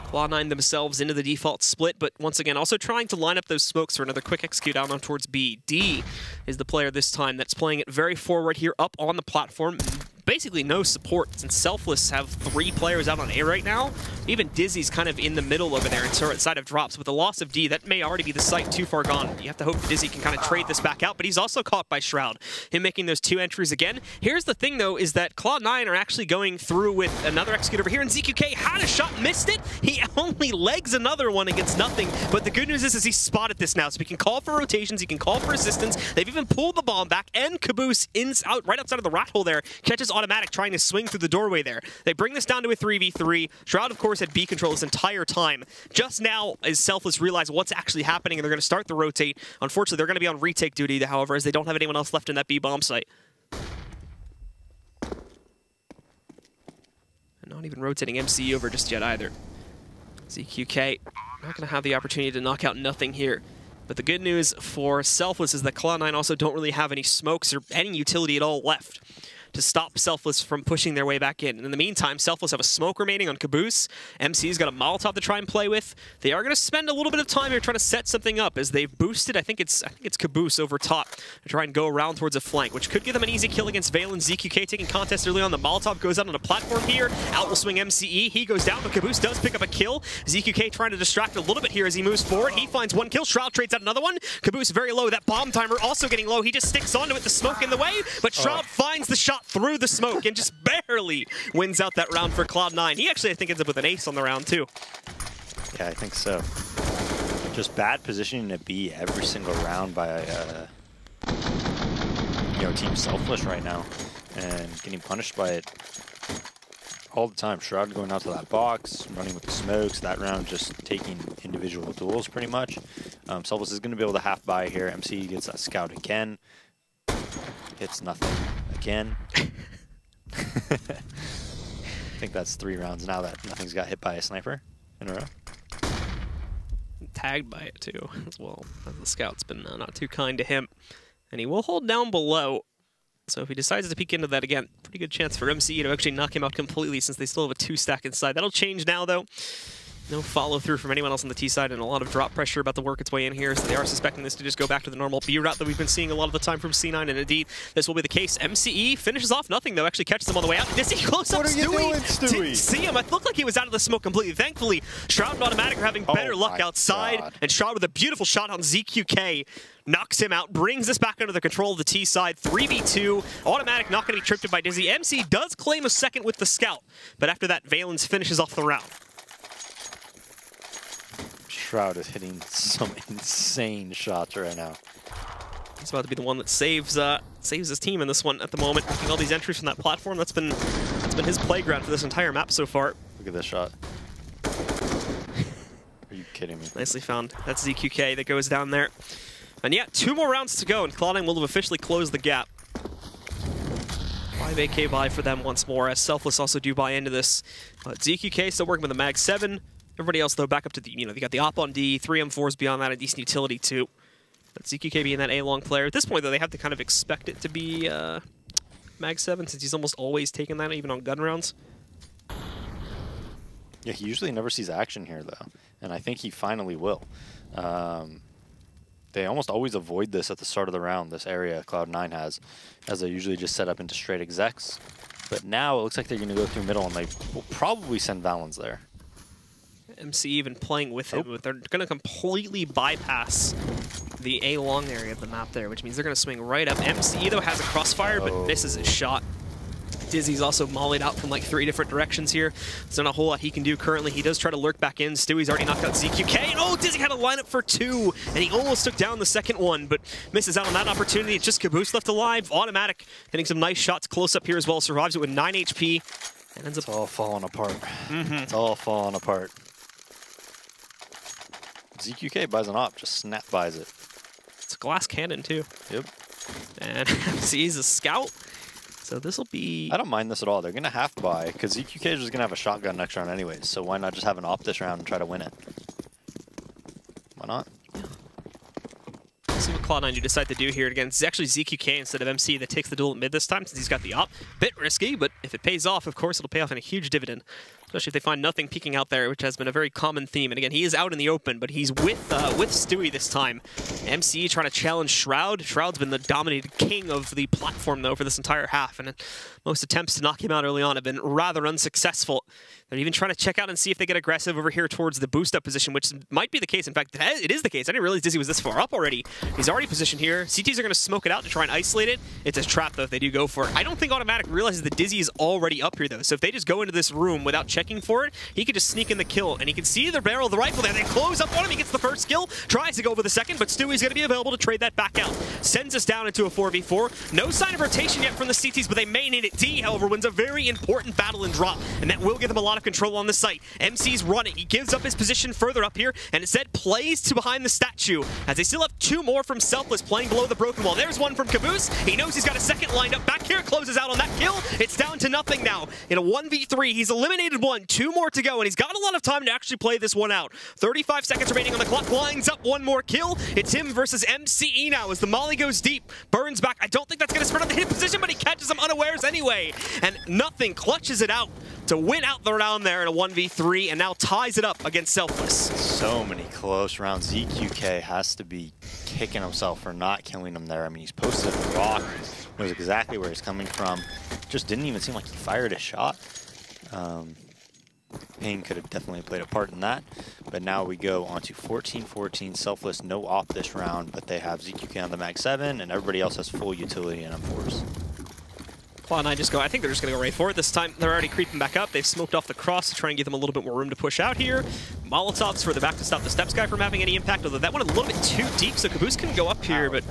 Cloud9 themselves into the default split, but once again, also trying to line up those smokes for another quick execute out on towards B. D is the player this time that's playing it very forward here up on the platform. Basically no support, since Selfless have 3 players out on A right now. Even Dizzy's kind of in the middle over there inside of drops. With the loss of D, that may already be the site too far gone. You have to hope Dizzy can kind of trade this back out, but he's also caught by Shroud. Him making those 2 entries again. Here's the thing, though, is that Cloud9 are actually going through with another execute over here, and ZQK had a shot, missed it. He only legs another one against Nothing, but the good news is he's spotted this now, so he can call for rotations, he can call for assistance. They've even pulled the bomb back, and Caboose right outside of the rat hole there catches is Automatic trying to swing through the doorway there. They bring this down to a 3v3. Shroud, of course, had B control this entire time. Just now, as Selfless realize what's actually happening, and they're going to start the rotate. Unfortunately, they're going to be on retake duty, however, as they don't have anyone else left in that B bomb site. And not even rotating MCE over just yet either. ZQK not going to have the opportunity to knock out nothing here. But the good news for Selfless is that Cloud9 also don't really have any smokes or any utility at all left to stop Selfless from pushing their way back in. And in the meantime, Selfless have a smoke remaining on Caboose. MC's got a Molotov to try and play with. They are going to spend a little bit of time here trying to set something up as they've boosted. I think it's Caboose over top to try and go around towards a flank, which could give them an easy kill against Valen. ZQK taking contest early on. The Molotov goes out on a platform here. Out will swing MCE. He goes down, but Caboose does pick up a kill. ZQK trying to distract a little bit here as he moves forward. He finds one kill. Shroud trades out another one. Caboose very low. That bomb timer also getting low. He just sticks onto it. The smoke in the way, but Shroud finds the shot through the smoke and just barely wins out that round for Cloud9. He actually, I think, ends up with an ace on the round, too. Yeah, I think so. Just bad positioning to be every single round by Team Selfless right now, and getting punished by it all the time. Shroud going out to that box, running with the smokes. That round just taking individual duels pretty much. Selfless is going to be able to half buy here. MC gets that scout again. Hits nothing again. I think that's 3 rounds now that nothing's got hit by a sniper in a row. Tagged by it too, as well. The scout's been not too kind to him. And he will hold down below. So if he decides to peek into that again, pretty good chance for MCE to actually knock him out completely since they still have a 2-stack inside. That'll change now though. No follow-through from anyone else on the T side, and a lot of drop pressure about to work its way in here, so they are suspecting this to just go back to the normal B route that we've been seeing a lot of the time from C9, and indeed, this will be the case. MCE finishes off nothing, though, actually catches them on the way out. Does he close up Stewie? Didn't see him. It looked like he was out of the smoke completely. Thankfully, Shroud and Automatic are having better luck outside, and Shroud with a beautiful shot on ZQK knocks him out, brings this back under the control of the T side. 3v2. Automatic not going to be tripped by Dizzy. MC does claim a second with the scout, but after that, Valens finishes off the round. Shroud is hitting some insane shots right now. He's about to be the one that saves his team in this one at the moment. Making all these entries from that platform. That's been his playground for this entire map so far. Look at this shot. Are you kidding me? Nicely found. That's ZQK that goes down there. And yeah, 2 more rounds to go, and Cloud9 will have officially closed the gap. 5 AK buy for them once more, as Selfless also do buy into this. ZQK still working with the Mag 7. Everybody else, though, back up to the, they got the op on D, 3 M4s beyond that, a decent utility, too. But ZQK being that A-long player. At this point, though, they have to kind of expect it to be Mag 7, since he's almost always taken that, even on gun rounds. Yeah, he usually never sees action here, though. And I think he finally will. They almost always avoid this at the start of the round, this area Cloud9 has, as they usually just set up into straight execs. But now it looks like they're going to go through middle, and they will probably send Valens there. MC even playing with him, but they're going to completely bypass the A-long area of the map there, which means they're going to swing right up. MC, though, has a crossfire, but misses his shot. Dizzy's also mollied out from like 3 different directions here. There's not a whole lot he can do currently. He does try to lurk back in. Stewie's already knocked out ZQK. And oh, Dizzy had a lineup for 2, and he almost took down the second one, but misses out on that opportunity. It's just Caboose left alive. Automatic hitting some nice shots close up here as well. Survives it with 9 HP. And ends up... It's all falling apart. It's all falling apart. ZQK buys an op, just snap buys it. It's a glass cannon, too. Yep. And MC's a scout. So this will be... I don't mind this at all. They're going to half buy, because ZQK is just going to have a shotgun next round anyways, so why not just have an op this round and try to win it? Why not? Yeah. Let's see what Cloud9 do decide to do here. Again, it's actually ZQK instead of MC that takes the duel at mid this time, since he's got the op. Bit risky, but if it pays off, of course, it'll pay off in a huge dividend. Especially if they find nothing peeking out there, which has been a very common theme. And again, he is out in the open, but he's with Stewie this time. MC trying to challenge Shroud. Shroud's been the dominated king of the platform, though, for this entire half. And most attempts to knock him out early on have been rather unsuccessful. They're even trying to check out and see if they get aggressive over here towards the boost-up position, which might be the case. In fact, it is the case. I didn't realize Dizzy was this far up already. He's already positioned here. CTs are going to smoke it out to try and isolate it. It's a trap, though, if they do go for it. I don't think Automatic realizes that Dizzy is already up here, though. So if they just go into this room without checking checking for it, he could just sneak in the kill, and he can see the barrel of the rifle there. They close up on him. He gets the first kill, tries to go for the second, but Stewie's going to be available to trade that back out. Sends us down into a 4v4. No sign of rotation yet from the CTs, but they may need it. D, however, wins a very important battle and drop, and that will give them a lot of control on the site. MC's running. He gives up his position further up here, and instead plays to behind the statue, as they still have 2 more from Selfless playing below the broken wall. There's one from Caboose. He knows he's got a second lined up back here, closes out on that kill. It's down to nothing now. In a 1v3, he's eliminated 1, 2 more to go, and he's got a lot of time to actually play this one out. 35 seconds remaining on the clock, lines up 1 more kill. It's him versus MCE now as the molly goes deep. Burns back. I don't think that's going to spread on the hit position, but he catches him unawares anyway. And nothing clutches it out to win out the round there in a 1v3, and now ties it up against Selfless. So many close rounds. ZQK has to be kicking himself for not killing him there. I mean, he's posted a rock, knows exactly where he's coming from. Just didn't even seem like he fired a shot. Ping could have definitely played a part in that. But now we go on to 14-14. Selfless, no op this round, but they have ZQK on the Mag 7, and everybody else has full utility and M4s. Cloud9 just go, I think they're just going to go right for it this time. They're already creeping back up. They've smoked off the cross to try and give them a little bit more room to push out here. Molotovs further back to stop the Steps guy from having any impact, although that went a little bit too deep, so Caboose can go up here, but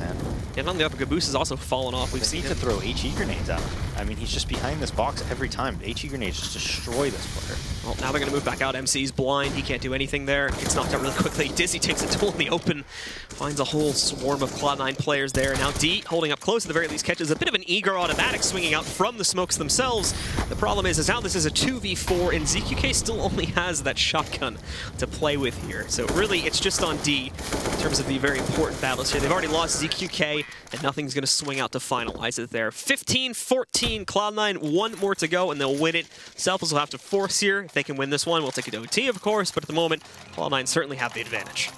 and on the upper, Caboose has also fallen off. We've seen him to throw HE grenades out. I mean, he's just behind this box every time. HE grenades just destroy this player. Well, now they're going to move back out. MC's blind. He can't do anything there. Gets knocked out really quickly. Dizzy takes a tool in the open. Finds a whole swarm of Cloud9 players there. Now D, holding up close at the very least, catches a bit of an eager automatic swinging out from the smokes themselves. The problem is now this is a 2v4, and ZQK still only has that shotgun to play with here. So really, it's just on D in terms of the very important battles here. They've already lost ZQK, and nothing's going to swing out to finalize it there. 15-14, Cloud9, 1 more to go, and they'll win it. Selfless will have to force here. If they can win this one, we'll take it to OT, of course, but at the moment, Cloud9 certainly have the advantage.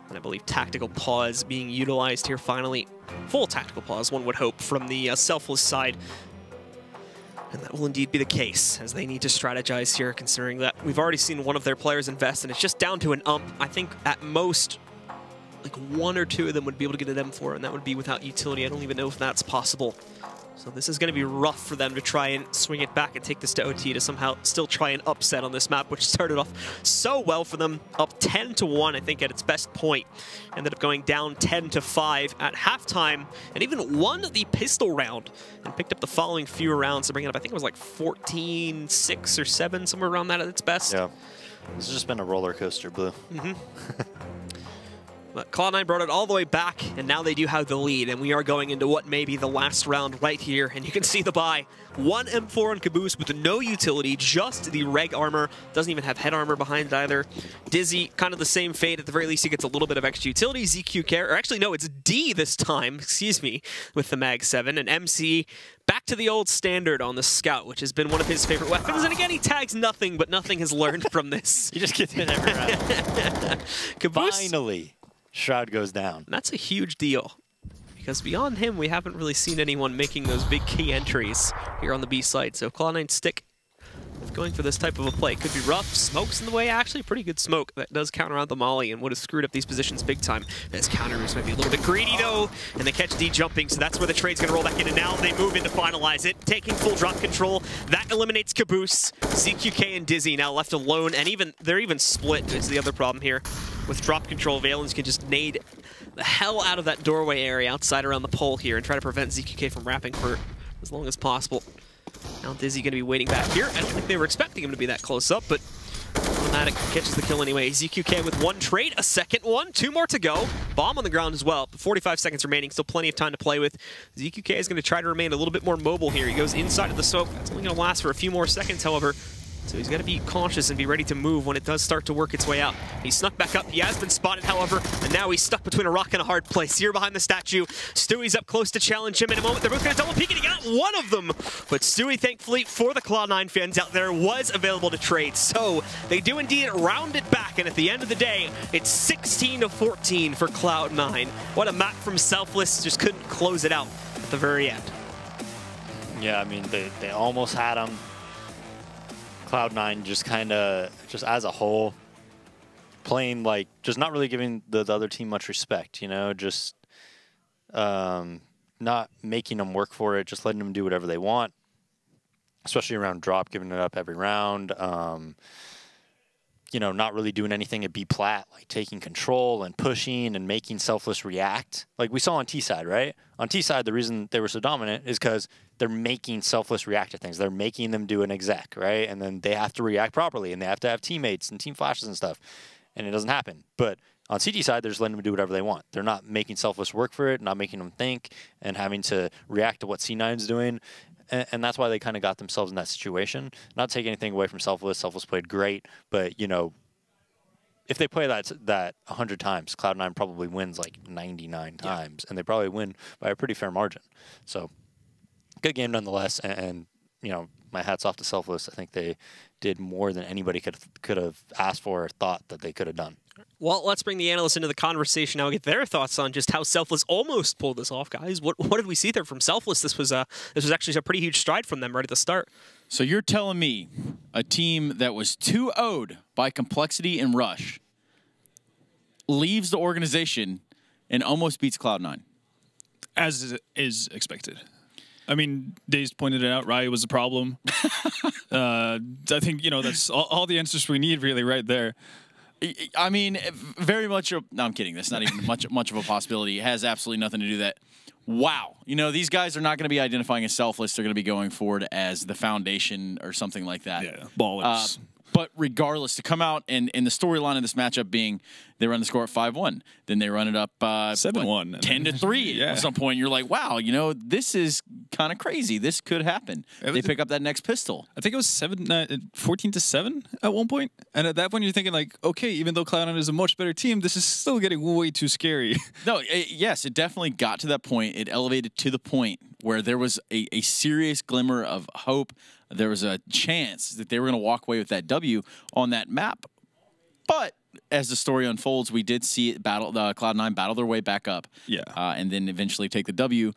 And I believe tactical pause being utilized here finally. Full tactical pause, one would hope, from the Selfless side. And that will indeed be the case, as they need to strategize here, considering that we've already seen one of their players invest, and it's just down to an ump. I think at most, like 1 or 2 of them would be able to get an M4, and that would be without utility. I don't even know if that's possible. So this is going to be rough for them to try and swing it back and take this to OT to somehow still try and upset on this map, which started off so well for them. Up 10-1, I think, at its best point. Ended up going down 10-5 at halftime, and even won the pistol round and picked up the following few rounds to bring it up. I think it was like 14-6 or 7, somewhere around that at its best. Yeah, this has just been a roller coaster, Blue. But Cloud9 brought it all the way back, and now they do have the lead, and we are going into what may be the last round right here, and you can see the buy. 1 M4 on Caboose with no utility, just the reg armor. Doesn't even have head armor behind it either. Dizzy, kind of the same fate. At the very least, he gets a little bit of extra utility. ZQK, or actually, no, it's D this time, excuse me, with the Mag 7, and MC back to the old standard on the Scout, which has been one of his favorite weapons. And again, he tags nothing, but nothing has learned from this. He just gets in every round. Caboose, finally, Shroud goes down. That's a huge deal, because beyond him, we haven't really seen anyone making those big key entries here on the B side. So Cloud9 stick with going for this type of a play. Could be rough. Smoke's in the way, actually. Pretty good smoke that does counter out the molly and would have screwed up these positions big time. His counters might be a little bit greedy, though, and they catch D jumping, so that's where the trade's going to roll back in, and now they move in to finalize it, taking full drop control. That eliminates Caboose. ZQK and Dizzy now left alone, and they're even split is the other problem here. With drop control, Valens can just nade the hell out of that doorway area outside around the pole here and try to prevent ZQK from wrapping for as long as possible. Now Dizzy going to be waiting back here. I don't think they were expecting him to be that close up, but Automatic catches the kill anyway. ZQK with 1 trade, a second one, 2 more to go. Bomb on the ground as well. 45 seconds remaining, still plenty of time to play with. ZQK is going to try to remain a little bit more mobile here. He goes inside of the smoke. That's only going to last for a few more seconds, however. So he's got to be cautious and be ready to move when it does start to work its way out. He snuck back up. He has been spotted, however, and now he's stuck between a rock and a hard place. Here behind the statue, Stewie's up close to challenge him in a moment. They're both going to double peek, and he got one of them. But Stewie, thankfully, for the Cloud9 fans out there, was available to trade. So they do indeed round it back, and at the end of the day, it's 16-14 for Cloud9. What a map from Selfless. Just couldn't close it out at the very end. Yeah, I mean, they almost had him. Cloud9 just kind of, just as a whole, playing like, just not really giving the other team much respect, you know, just not making them work for it, just letting them do whatever they want, especially around drop, giving it up every round. You know, not really doing anything at B plat, like taking control and pushing and making Selfless react. Like we saw on T side, right? On T side, the reason they were so dominant is because they're making Selfless react to things. They're making them do an exec, right? And then they have to react properly, and they have to have teammates and team flashes and stuff. And it doesn't happen. But on CT side, they're just letting them do whatever they want. They're not making Selfless work for it, not making them think, and having to react to what C9's doing. And that's why they kind of got themselves in that situation. Not taking anything away from Selfless. Selfless played great, but, you know, if they play that 100 times, Cloud9 probably wins like 99 times, and they probably win by a pretty fair margin. So, good game nonetheless, and you know, my hat's off to Selfless. I think they did more than anybody could have asked for or thought that they could have done. Well, let's bring the analysts into the conversation now and get their thoughts on just how Selfless almost pulled this off, guys. What did we see there from Selfless? This was actually a pretty huge stride from them right at the start. So you're telling me a team that was 2-0'd by Complexity and Rush leaves the organization and almost beats Cloud9? As is expected. I mean, Days pointed it out. Riot was the problem. I think, you know, that's all the answers we need really right there. I mean, very much. No, I'm kidding. That's not even much of a possibility. It has absolutely nothing to do with that. Wow. You know, these guys are not going to be identifying as Selfless. They're going to be going forward as the Foundation or something like that. Yeah, ballers. But regardless, to come out and the storyline of this matchup being they run the score at 5-1, then they run it up 7-1, 10-3 at some point. You're like, wow, you know, this is kind of crazy. This could happen. They pick up that next pistol. I think it was 14-7 at one point, and at that point you're thinking like, okay, even though Cloud9 is a much better team, this is still getting way too scary. No, yes, it definitely got to that point. It elevated to the point where there was a serious glimmer of hope. There was a chance that they were going to walk away with that W on that map. But as the story unfolds, we did see it Cloud9 battle their way back up. Yeah. And then eventually take the W.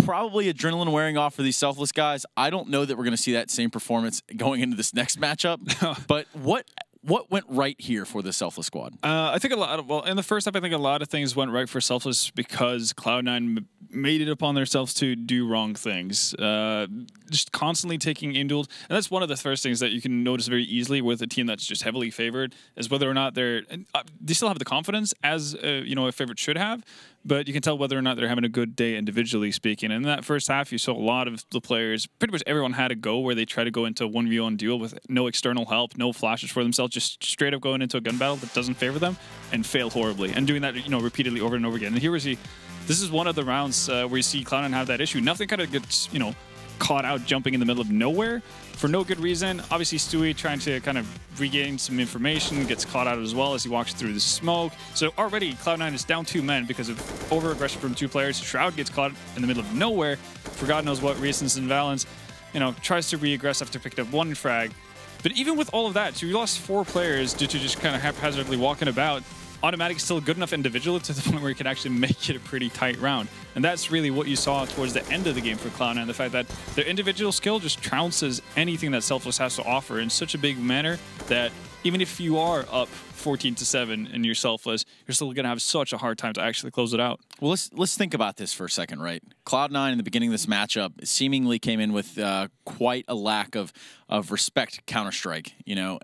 Probably adrenaline wearing off for these Selfless guys. I don't know that we're going to see that same performance going into this next matchup. But what went right here for the Selfless squad? I think in the first half, I think a lot of things went right for Selfless because Cloud9 made it upon themselves to do wrong things. Just constantly taking aim duels. And that's one of the first things that you can notice very easily with a team that's just heavily favored is whether or not they still have the confidence as, you know, a favorite should have. But you can tell whether or not they're having a good day individually speaking. And in that first half, you saw a lot of the players, pretty much everyone had a go where they try to go into a 1v1 duel with no external help, no flashes for themselves, just straight up going into a gun battle that doesn't favor them and fail horribly. And doing that, you know, repeatedly over and over again. And here we see, this is one of the rounds where you see Cloud9 have that issue. Nothing kind of gets, you know, caught out jumping in the middle of nowhere for no good reason. Obviously, Stewie trying to kind of regain some information, gets caught out as well as he walks through the smoke. So already Cloud9 is down 2 men because of over-aggression from 2 players. Shroud gets caught in the middle of nowhere for God knows what reasons, and Valens, you know, tries to re-aggress after picking up 1 frag. But even with all of that, so you lost 4 players due to just kind of haphazardly walking about. Automatic is still a good enough individual to the point where you can actually make it a pretty tight round. And that's really what you saw towards the end of the game for Cloud9, the fact that their individual skill just trounces anything that Selfless has to offer in such a big manner that even if you are up 14-7 and you're Selfless, you're still going to have such a hard time to actually close it out. Well, let's think about this for a second, right? Cloud9 in the beginning of this matchup seemingly came in with quite a lack of respect Counter-Strike, you know,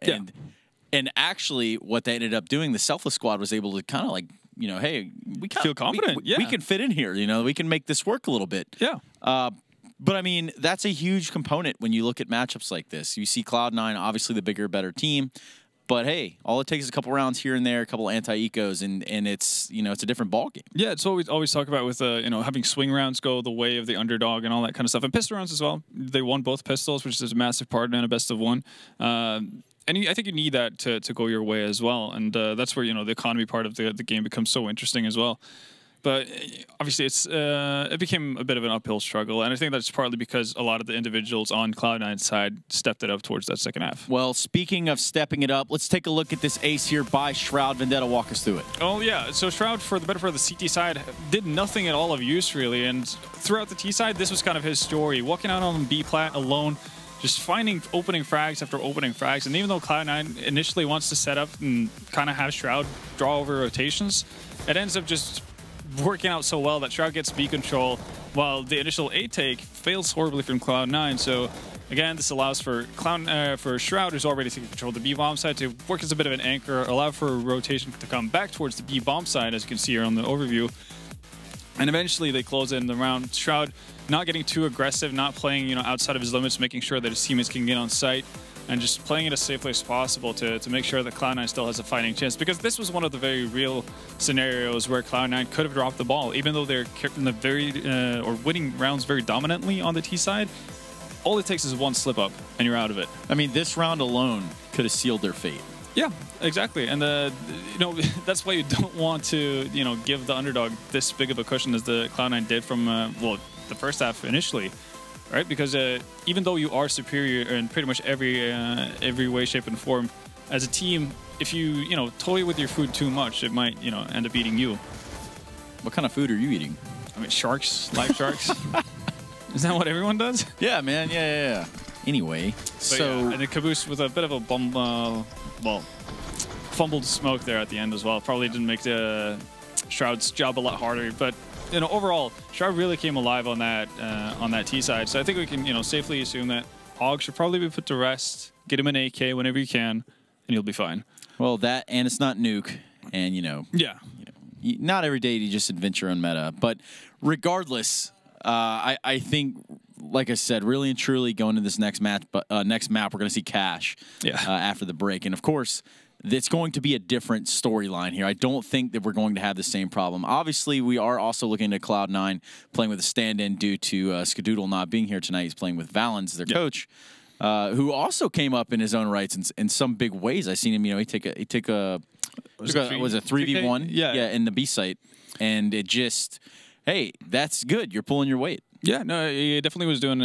and actually, what they ended up doing, the Selfless squad was able to kind of like, you know, hey, we feel confident. We can fit in here. You know, we can make this work a little bit. Yeah. But I mean, that's a huge component when you look at matchups like this. You see Cloud9, obviously the bigger, better team. But hey, all it takes is a couple rounds here and there, a couple anti-ecos, and it's, you know, it's a different ballgame. Yeah, it's what we always talk about with you know, having swing rounds go the way of the underdog and all that kind of stuff, and pistol rounds as well. They won both pistols, which is a massive part and a best of 1. And I think you need that to go your way as well, and that's where, you know, the economy part of the game becomes so interesting as well. But obviously, it became a bit of an uphill struggle, and I think that's partly because a lot of the individuals on Cloud9's side stepped it up towards that second half. Well, speaking of stepping it up, let's take a look at this ace here by Shroud. Vendetta, walk us through it. Oh, yeah. So Shroud, for the better part of the CT side, did nothing at all of use, really, and throughout the T side, this was kind of his story. Walking out on B plat alone, just finding opening frags after opening frags. And even though Cloud9 initially wants to set up and kind of have Shroud draw over rotations, it ends up just working out so well that Shroud gets B control, while the initial A take fails horribly from Cloud9. So again, this allows for Shroud, who's already taking control of the B bomb side, to work as a bit of an anchor, allow for a rotation to come back towards the B bomb side, as you can see here on the overview. And eventually they close in the round. Shroud not getting too aggressive, not playing outside of his limits, making sure that his teammates can get on site, and just playing it as safely as possible to make sure that Cloud9 still has a fighting chance. Because this was one of the very real scenarios where Cloud9 could have dropped the ball, even though they're in the or winning rounds very dominantly on the T side. All it takes is one slip up, and you're out of it. I mean, this round alone could have sealed their fate. Yeah, exactly. And that's why you don't want to give the underdog this big of a cushion as the Cloud9 did from well, the first half initially, right? Because even though you are superior in pretty much every way, shape, and form, as a team, if you toy with your food too much, it might end up eating you. What kind of food are you eating? I mean, sharks, live sharks. Is that what everyone does? Yeah, man. Yeah. Anyway, so and the Caboose with a bit of a fumbled smoke there at the end as well. Probably didn't make the Shroud's job a lot harder, but overall, Shroud really came alive on that T side. So I think we can safely assume that Hog should probably be put to rest. Get him an AK whenever you can, and you'll be fine. Well, that, and it's not Nuke, and yeah, not every day do you just invent your own meta. But regardless, I think, like I said, really and truly going to this next match, next map, we're going to see Cash after the break. And of course, it's going to be a different storyline here. I don't think that we're going to have the same problem. Obviously, we are also looking at Cloud9 playing with a stand-in due to Cbble not being here tonight. He's playing with Valens, their coach, who also came up in his own rights in some big ways. I seen him, he took a was it 3v1? Yeah, in the B site, and it just, hey, that's good. You're pulling your weight. Yeah, no, he definitely was doing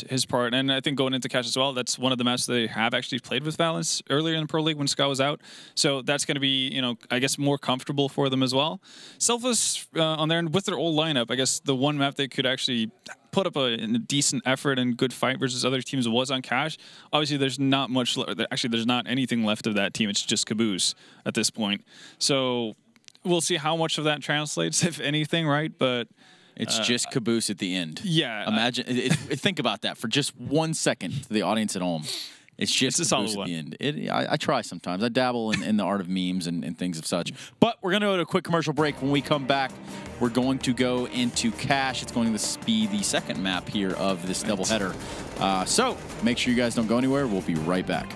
his part. And I think going into Cash as well, that's one of the maps they have actually played with Valens earlier in the Pro League when Scott was out. So that's going to be, I guess, more comfortable for them as well. Selfless on there, and with their old lineup, I guess the one map they could actually put up a decent effort and good fight versus other teams was on Cash. Obviously, there's not much, actually, there's not anything left of that team. It's just Caboose at this point. So we'll see how much of that translates, if anything, right? But it's just Caboose at the end. Yeah. Imagine, think about that for just 1 second to the audience at home. It's just Caboose at the end. I try sometimes. I dabble in the art of memes and things of such. But we're going to go to a quick commercial break. When we come back, we're going to go into Cash. It's going to be the second map here of this doubleheader. So make sure you guys don't go anywhere. We'll be right back.